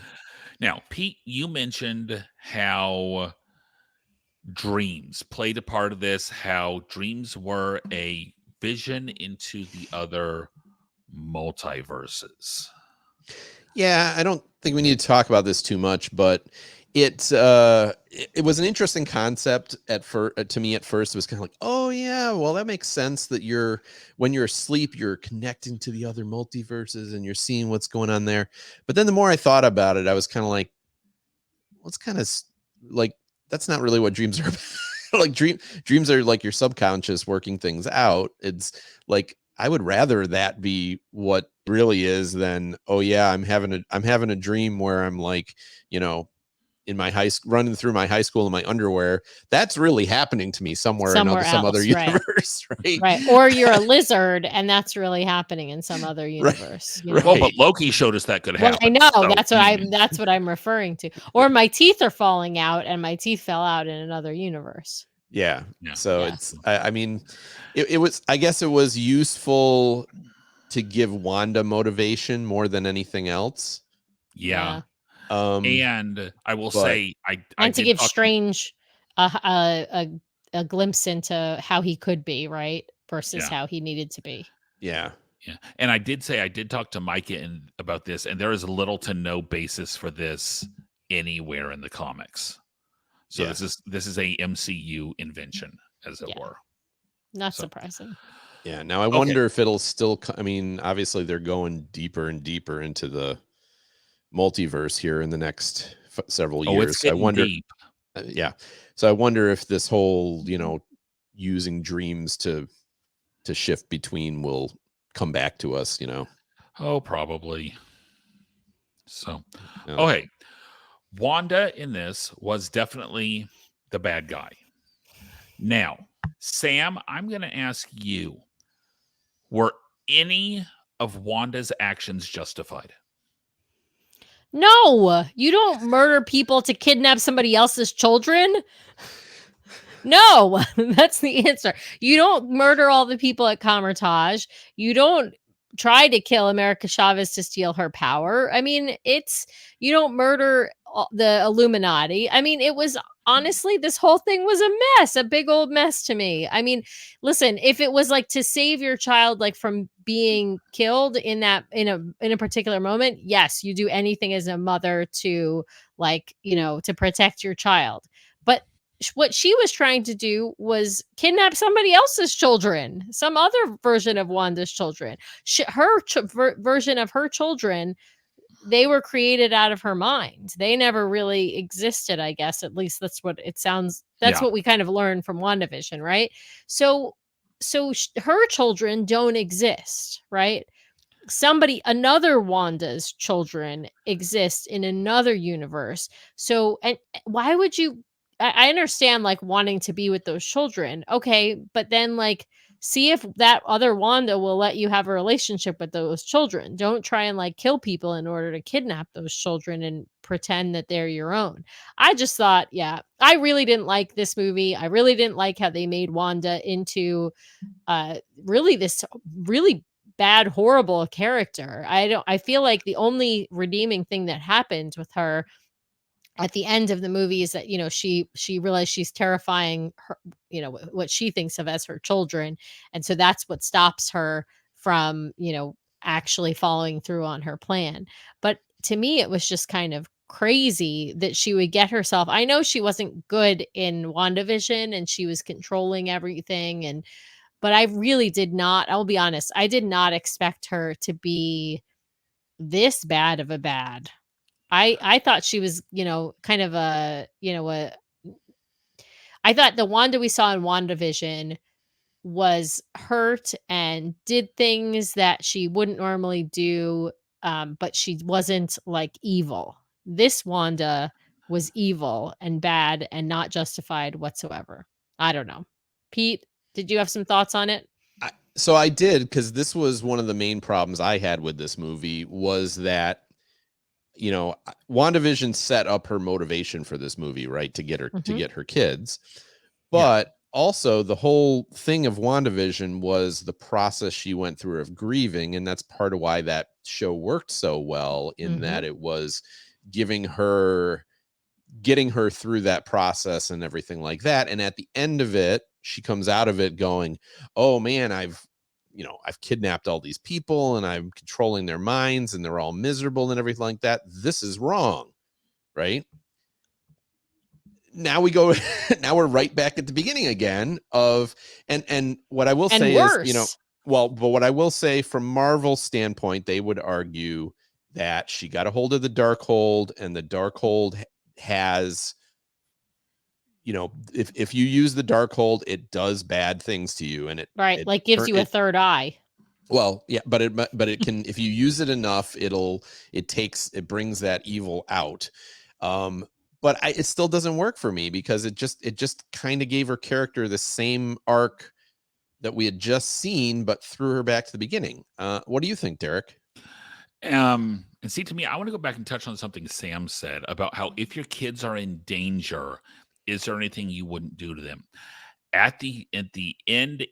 now, Pete, you mentioned how dreams played a part of this. How dreams were a vision into the other multiverses. Yeah, I don't think we need to talk about this too much, but it was an interesting concept to me at first. It was kind of like, oh yeah, well, that makes sense that when you're asleep, you're connecting to the other multiverses and you're seeing what's going on there. But then the more I thought about it, I was kind of like, well, it's kind of like, that's not really what dreams are about. Like dreams are like your subconscious working things out. It's like, I would rather that be what really is than, oh yeah, I'm having a dream where I'm, like, in my running through my high school in my underwear. That's really happening to me somewhere in some other universe, right? Right. Or you're a lizard and that's really happening in some other universe. Right. Well, but Loki showed us that could happen. I know, so that's what I'm referring to. Or my teeth are falling out and my teeth fell out in another universe. Yeah. So it's, it was, I guess it was useful to give Wanda motivation more than anything else. Yeah. And I will say, to give Strange a a glimpse into how he could be, right? Versus Yeah. how he needed to be. Yeah. Yeah. And I did talk to Micah about this, and there is little to no basis for this anywhere in the comics. So Yeah. this is a MCU invention, as it Yeah. were. Not So- surprising. Yeah. Now I wonder if it'll still, I mean, obviously they're going deeper and deeper into the multiverse here in the next several Oh, years. it's So I getting wonder, deep. yeah. So I wonder if this whole, using dreams to shift between will come back to us, Oh, probably. So, Yeah. okay. Wanda in this was definitely the bad guy. Now, Sam, I'm going to ask you, were any of Wanda's actions justified? No, you don't murder people to kidnap somebody else's children. No, that's the answer. You don't murder all the people at Comertage. You don't try to kill America Chavez to steal her power. I mean, you don't murder the Illuminati. I mean, it was honestly, this whole thing was a mess, a big old mess to me. I mean, listen, if it was like to save your child like from being killed in a particular moment, yes, you do anything as a mother to to protect your child. But what she was trying to do was kidnap somebody else's children, some other version of Wanda's children. Her version of her children, they were created out of her mind. They never really existed, I guess. At least that's what it sounds. That's what we kind of learned from WandaVision, right? So her children don't exist, right? Another Wanda's children exist in another universe. So, and why would you? I understand like wanting to be with those children. Okay. But then see if that other Wanda will let you have a relationship with those children. Don't try and kill people in order to kidnap those children and pretend that they're your own. I just thought, yeah, I really didn't like this movie. I really didn't like how they made Wanda into really this really bad, horrible character. I feel like the only redeeming thing that happened with her at the end of the movie is that she realized she's terrifying her, what she thinks of as her children, and so that's what stops her from actually following through on her plan. But to me it was just kind of crazy that she would get herself. I know she wasn't good in WandaVision and she was controlling everything, but I really did not, I'll be honest, I did not expect her to be this bad of a bad. I thought she was, kind of I thought the Wanda we saw in WandaVision was hurt and did things that she wouldn't normally do, but she wasn't evil. This Wanda was evil and bad and not justified whatsoever. I don't know. Pete, did you have some thoughts on it? So I did, because this was one of the main problems I had with this movie was that WandaVision set up her motivation for this movie, right? To get her kids. But also the whole thing of WandaVision was the process she went through of grieving. And that's part of why that show worked so well, in that it was getting her through that process and everything like that. And at the end of it, she comes out of it going, oh man, I've kidnapped all these people and I'm controlling their minds and they're all miserable and everything like that. This is wrong. Right now now we're right back at the beginning again of, and what I will say is, but what I will say from Marvel's standpoint, they would argue that she got a hold of the Darkhold, and the Darkhold has, if you use the Darkhold, it does bad things to you, and it gives you a third eye. Well, yeah, but it can, if you use it enough, it brings that evil out. But it still doesn't work for me, because it just kind of gave her character the same arc that we had just seen, but threw her back to the beginning. What do you think, Derek? And see, to me, I want to go back and touch on something Sam said about how if your kids are in danger, is there anything you wouldn't do to them? At the end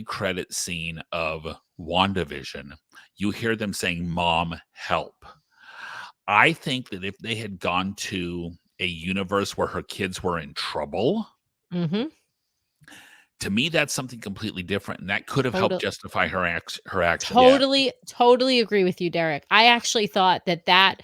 credit scene of WandaVision, you hear them saying, "Mom, help." I think that if they had gone to a universe where her kids were in trouble, To me, that's something completely different, and that could have helped justify her action. Totally agree with you, Derek. I actually thought that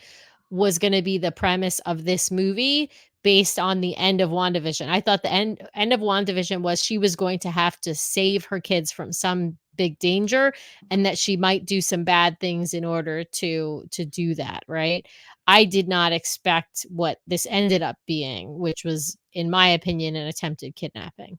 was going to be the premise of this movie based on the end of WandaVision. I thought the end of WandaVision was she was going to have to save her kids from some big danger, and that she might do some bad things in order to do that, right? I did not expect what this ended up being, which was, in my opinion, an attempted kidnapping.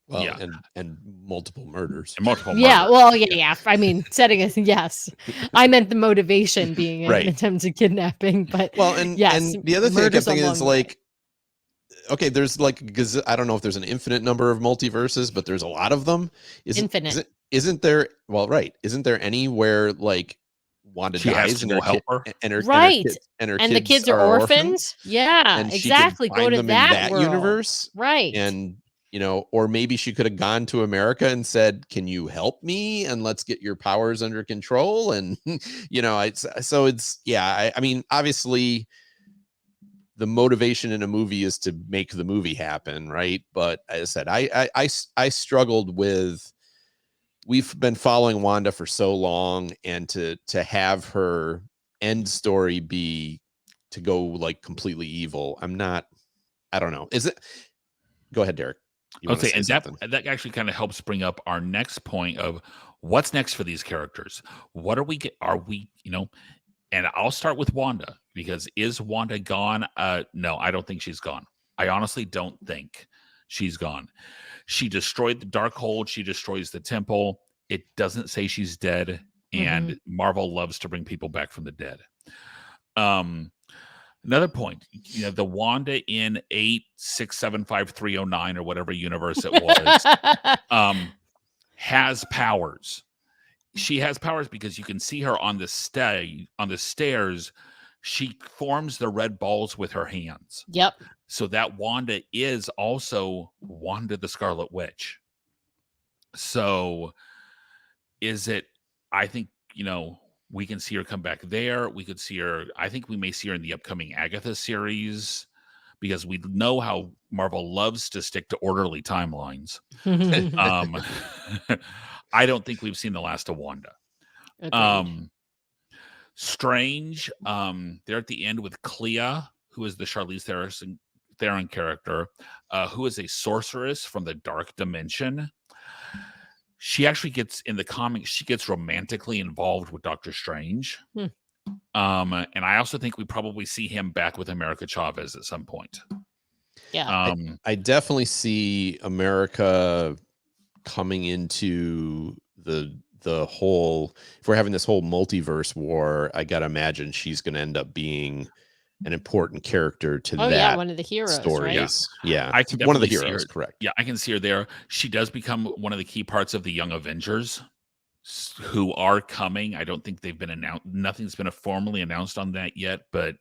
Well, Yeah. and multiple murders. Yeah, well, yeah. I mean, setting us, yes. I meant the motivation being Right. an attempted kidnapping, but well, and yes, and the other thing I kept thinking is along the way. like, okay, there's like, I don't know if there's an infinite number of multiverses, but there's a lot of them. Infinite. Isn't there? Well, right. Isn't there anywhere like Wanda She dies has to go help her? Right. and her And kids the kids are orphans? Yeah, and she exactly. could Go find to them in that that world. universe, Right. and or maybe she could have gone to America and said, "Can you help me? And let's get your powers under control." And so it's I mean, obviously, the motivation in a movie is to make the movie happen, right? But as I said, I struggled with. We've been following Wanda for so long, and to have her end story be to go like completely evil. I don't know. Is it? Go ahead, Derek. You want to say something? That actually kind of helps bring up our next point of what's next for these characters. What are we? And I'll start with Wanda, because is Wanda gone? No, I don't think she's gone. I honestly don't think she's gone. She destroyed the Darkhold. She destroys the temple. It doesn't say she's dead, and Marvel loves to bring people back from the dead. Another point, the Wanda in 8675309 or whatever universe it was, has powers. She has powers because you can see her on the stairs. She forms the red balls with her hands. Yep. So that Wanda is also Wanda the Scarlet Witch. So is it, I think, we can see her come back there. We could see her, I think we may see her in the upcoming Agatha series, because we know how Marvel loves to stick to orderly timelines. I don't think we've seen the last of Wanda. Strange, they're at the end with Clea, who is the Charlize Theron character, who is a sorceress from the dark dimension. She actually gets, in the comics, she gets romantically involved with Doctor Strange. And I also think we probably see him back with America Chavez at some point. Yeah. I definitely see America coming into the whole, if we're having this whole multiverse war, I gotta imagine she's gonna end up being an important character to that. One of the heroes, stories. right? Yeah. I can one of the definitely see heroes, her. correct. Yeah, I can see her there. She does become one of the key parts of the Young Avengers, who are coming. I don't think they've been announced. Nothing's been formally announced on that yet, but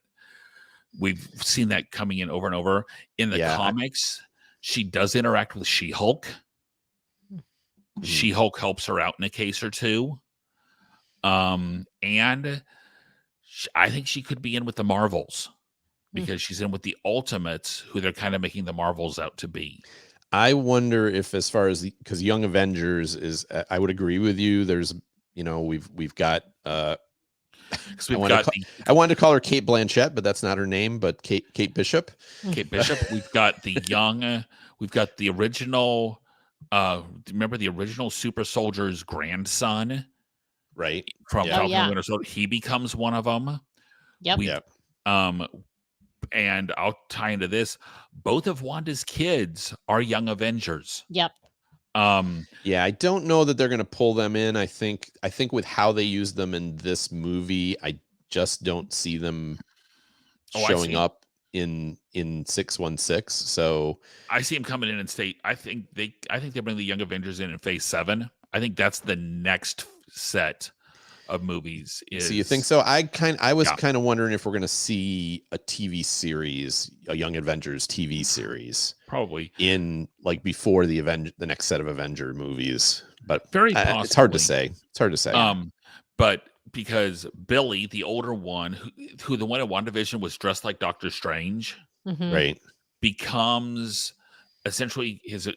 we've seen that coming in over and over. In the comics, she does interact with She-Hulk. She-Hulk helps her out in a case or two. And I think she could be in with the Marvels, because she's in with the Ultimates, who they're kind of making the Marvels out to be. I wonder if, as far as because Young Avengers is, I would agree with you. There's, we've got. I wanted to call her Kate Blanchett, but that's not her name. But Kate Bishop. Kate Bishop. We've got the young. We've got the original. Remember the original Super Soldier's grandson, right? From Falcon Winter Soldier. He becomes one of them. Yep. And I'll tie into this. Both of Wanda's kids are Young Avengers. Yep. I don't know that they're going to pull them in. I think with how they use them in this movie, I just don't see them showing up in 616. So I see them coming in and state. I think they bring the Young Avengers in Phase 7. I think that's the next set of movies. So you think so? I was kind of wondering if we're going to see a TV series, a Young Avengers TV series, probably in like before the next set of Avenger movies. But very possibly. It's hard to say. But because Billy, the older one, who the one in WandaVision was dressed like Doctor Strange, right, becomes essentially his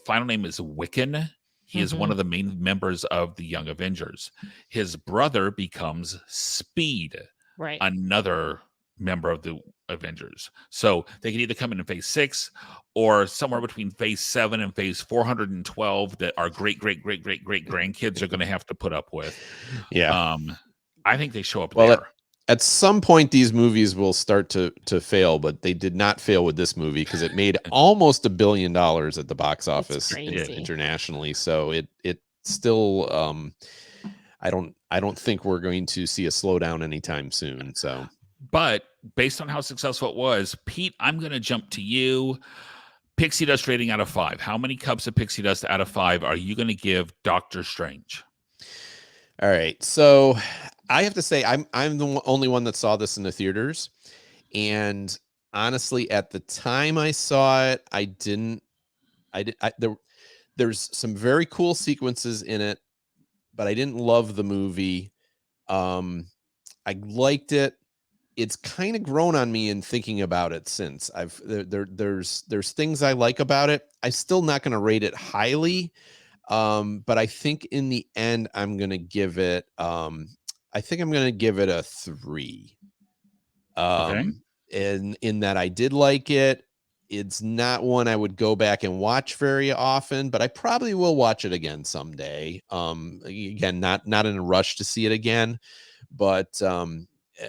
final name is Wiccan. He is one of the main members of the Young Avengers. His brother becomes Speed, Right. another member of the Avengers. So they can either come in phase 6 or somewhere between phase 7 and phase 412 that our great grandkids are going to have to put up with. Yeah. I think they show up Well, there. At some point, these movies will start to fail, but they did not fail with this movie because it made almost $1 billion at the box office internationally. So it still, I don't think we're going to see a slowdown anytime soon. So, but based on how successful it was, Pete, I'm going to jump to you. Pixie Dust rating out of 5. How many cups of Pixie Dust out of 5 are you going to give Doctor Strange? All right, so I have to say I'm the only one that saw this in the theaters, and honestly, at the time I saw it, there's some very cool sequences in it, but I didn't love the movie. I liked it. It's kind of grown on me in thinking about it since. There's things I like about it. I'm still not going to rate it highly. But I think in the end, I'm going to give it, I think I'm going to give it a 3. Okay. In that I did like it. It's not one I would go back and watch very often, but I probably will watch it again someday. Again, not in a rush to see it again, but,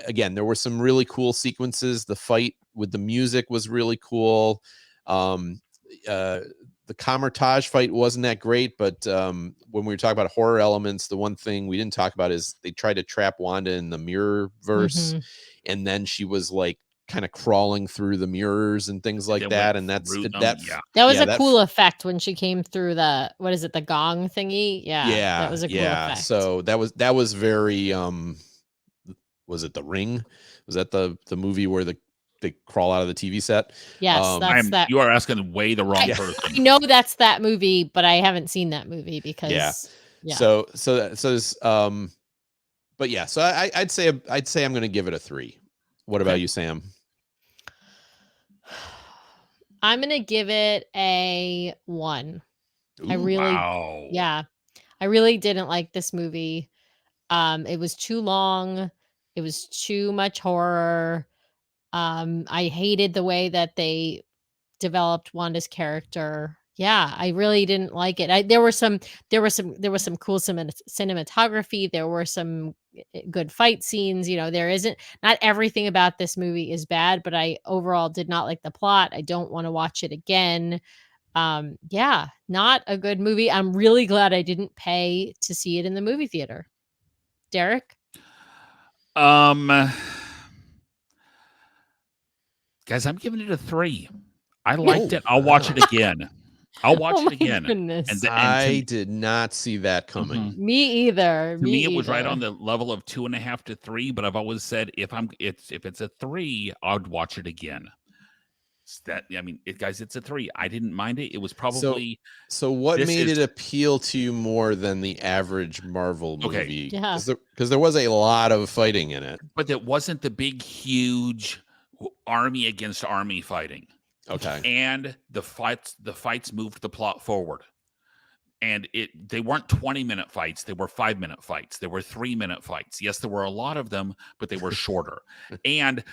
again, there were some really cool sequences. The fight with the music was really cool. The Camertage fight wasn't that great, but when we were talking about horror elements, the one thing we didn't talk about is they tried to trap Wanda in the mirror verse, and then she was like kind of crawling through the mirrors and things like that. And that was a cool effect when she came through the gong thingy. Yeah, that was a cool effect. So that was very was it The Ring? Was that the movie where they crawl out of the TV set? Yes, that's that. You are asking way the wrong person. I know that's that movie, but I haven't seen that movie because So there's but yeah, so I'd say I'm going to give it a 3. What about you, Sam? I'm going to give it a 1. Ooh, I really didn't like this movie. It was too long. It was too much horror. I hated the way that they developed Wanda's character. Yeah, I really didn't like it. There was some cool cinematography. There were some good fight scenes. Not everything about this movie is bad, but I overall did not like the plot. I don't want to watch it again. Not a good movie. I'm really glad I didn't pay to see it in the movie theater. Derek? Guys, I'm giving it a 3. I liked it. I'll watch it again. I'll watch it again. Goodness. I did not see that coming. Me either. To me, it was right on the level of 2.5 to 3. But I've always said if it's a 3, I'd watch it again. Guys, it's a 3. I didn't mind it. It was probably so. What made it appeal to you more than the average Marvel movie? Yeah, because there was a lot of fighting in it, but it wasn't the big, huge army against army fighting. Okay. And the fights moved the plot forward. And they weren't 20-minute fights, they were 5-minute fights. They were 3-minute fights. Yes, there were a lot of them, but they were shorter. And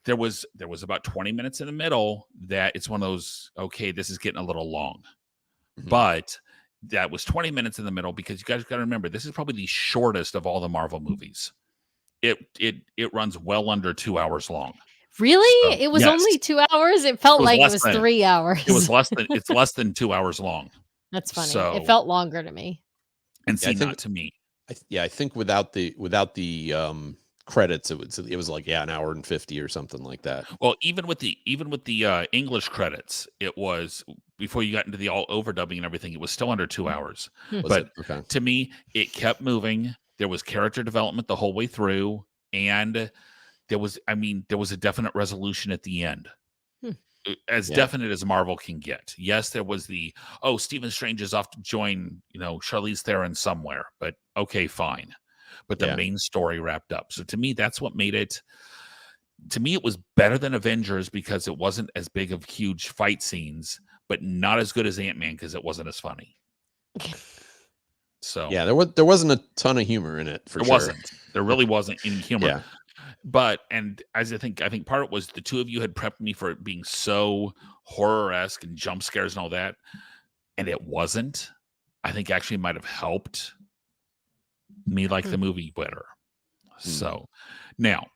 there was about 20 minutes in the middle that it's one of those, okay, this is getting a little long. Mm-hmm. But that was 20 minutes in the middle because you guys got to remember, this is probably the shortest of all the Marvel movies. It runs well under 2 hours long. Really? So, it was only 2 hours? It felt like it was 3 hours. It's less than 2 hours long. That's funny. So, it felt longer to me. And not to me. I think without the credits, it was like an hour and 50 or something like that. Well, even with the English credits, it was before you got into the all overdubbing and everything. It was still under 2 hours. But to me, it kept moving. There was character development the whole way through, and there was a definite resolution at the end. As definite as Marvel can get. Yes, there was Stephen Strange is off to join, Charlize Theron somewhere, but okay, fine. But the main story wrapped up. So to me, that's what made it. To me, it was better than Avengers because it wasn't as big of huge fight scenes, but not as good as Ant-Man because it wasn't as funny. So yeah, there wasn't a ton of humor in it for sure. There really wasn't any humor. Yeah. But and as I think part of it was the two of you had prepped me for it being so horror-esque and jump scares and all that, and it wasn't. I think actually might have helped me like the movie better. So now,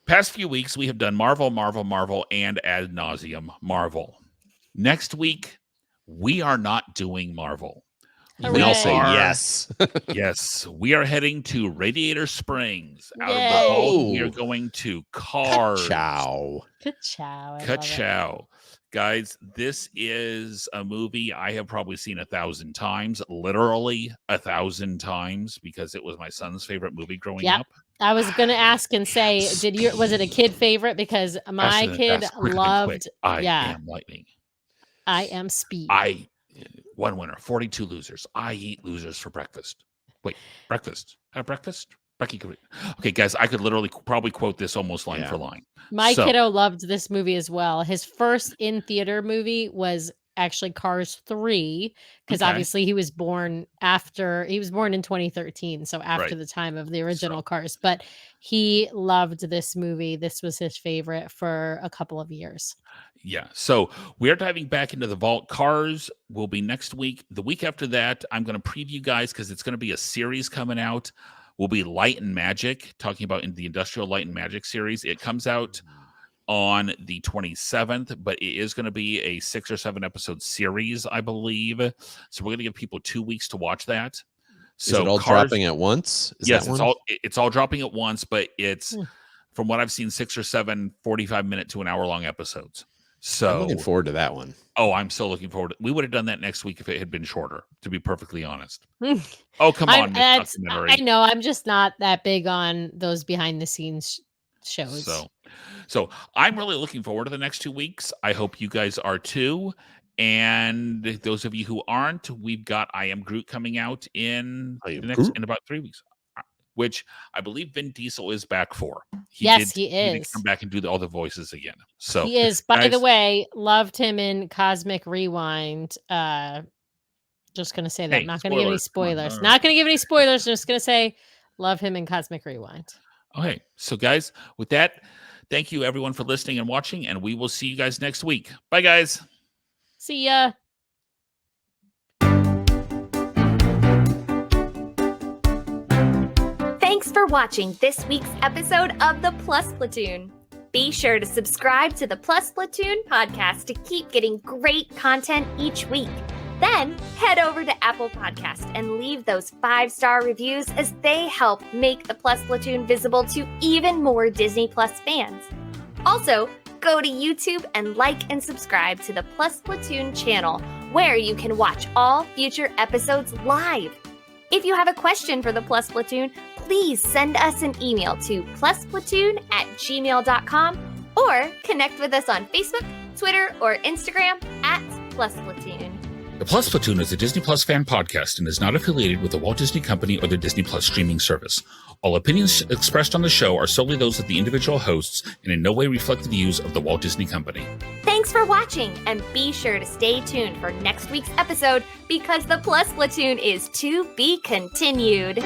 past few weeks we have done Marvel, and ad nauseum Marvel. Next week we are not doing Marvel. We all say yes. Yes, we are heading to Radiator Springs. Out Yay. of the Hulk, we are going to Cars. Ka-chow. Ka-chow. Ka-chow. Guys, this is a movie I have probably seen 1,000 times, literally 1,000 times, because it was my son's favorite movie growing up. I was gonna ask and say, was it a kid favorite? Because my kid loved. I Am Lightning. I Am Speed. One winner, 42 losers. I eat losers for breakfast. Wait, breakfast? Have breakfast? Okay, guys, I could literally probably quote this almost line for line. My kiddo loved this movie as well. His first in-theater movie was actually Cars 3, because obviously he was born in 2013, so after the time of the original Cars. But he loved this movie. This was his favorite for a couple of years. Yeah, so we are diving back into the vault. Cars will be next week. The week after that, I'm going to preview, guys, because it's going to be a series coming out. Will be Light and Magic, talking about in the Industrial Light and Magic series. It comes out on the 27th, but it is going to be a 6 or 7 episode series, I believe. So we're going to give people 2 weeks to watch that. So is it all dropping at once? Yes, it's all dropping at once, but it's from what I've seen, 6 or 7 45-minute to an hour-long episodes. So I'm looking forward to that one. Oh, I'm so looking forward. We would have done that next week if it had been shorter, to be perfectly honest. Oh, come on. I know. I'm just not that big on those behind the scenes shows. So I'm really looking forward to the next 2 weeks. I hope you guys are too. And those of you who aren't, we've got I Am Groot coming out in about 3 weeks, which I believe Vin Diesel is back for. He is. He did come back and do all the voices again. So he is. By the way, loved him in Cosmic Rewind. Just gonna say that. Not gonna give any spoilers. Not gonna give any spoilers. Just gonna say, love him in Cosmic Rewind. Okay, so guys, with that, thank you everyone for listening and watching, and we will see you guys next week. Bye, guys. See ya. Thanks for watching this week's episode of the Plus Platoon. Be sure to subscribe to the Plus Platoon podcast to keep getting great content each week. Then head over to Apple Podcasts and leave those 5-star reviews, as they help make the Plus Platoon visible to even more Disney Plus fans. Also, go to YouTube and like and subscribe to the Plus Platoon channel, where you can watch all future episodes live. If you have a question for the Plus Platoon, please send us an email to plusplatoon@gmail.com or connect with us on Facebook, Twitter, or Instagram @PlusPlatoon. The Plus Platoon is a Disney Plus fan podcast and is not affiliated with the Walt Disney Company or the Disney Plus streaming service. All opinions expressed on the show are solely those of the individual hosts and in no way reflect the views of the Walt Disney Company. Thanks for watching, and be sure to stay tuned for next week's episode, because the Plus Platoon is to be continued.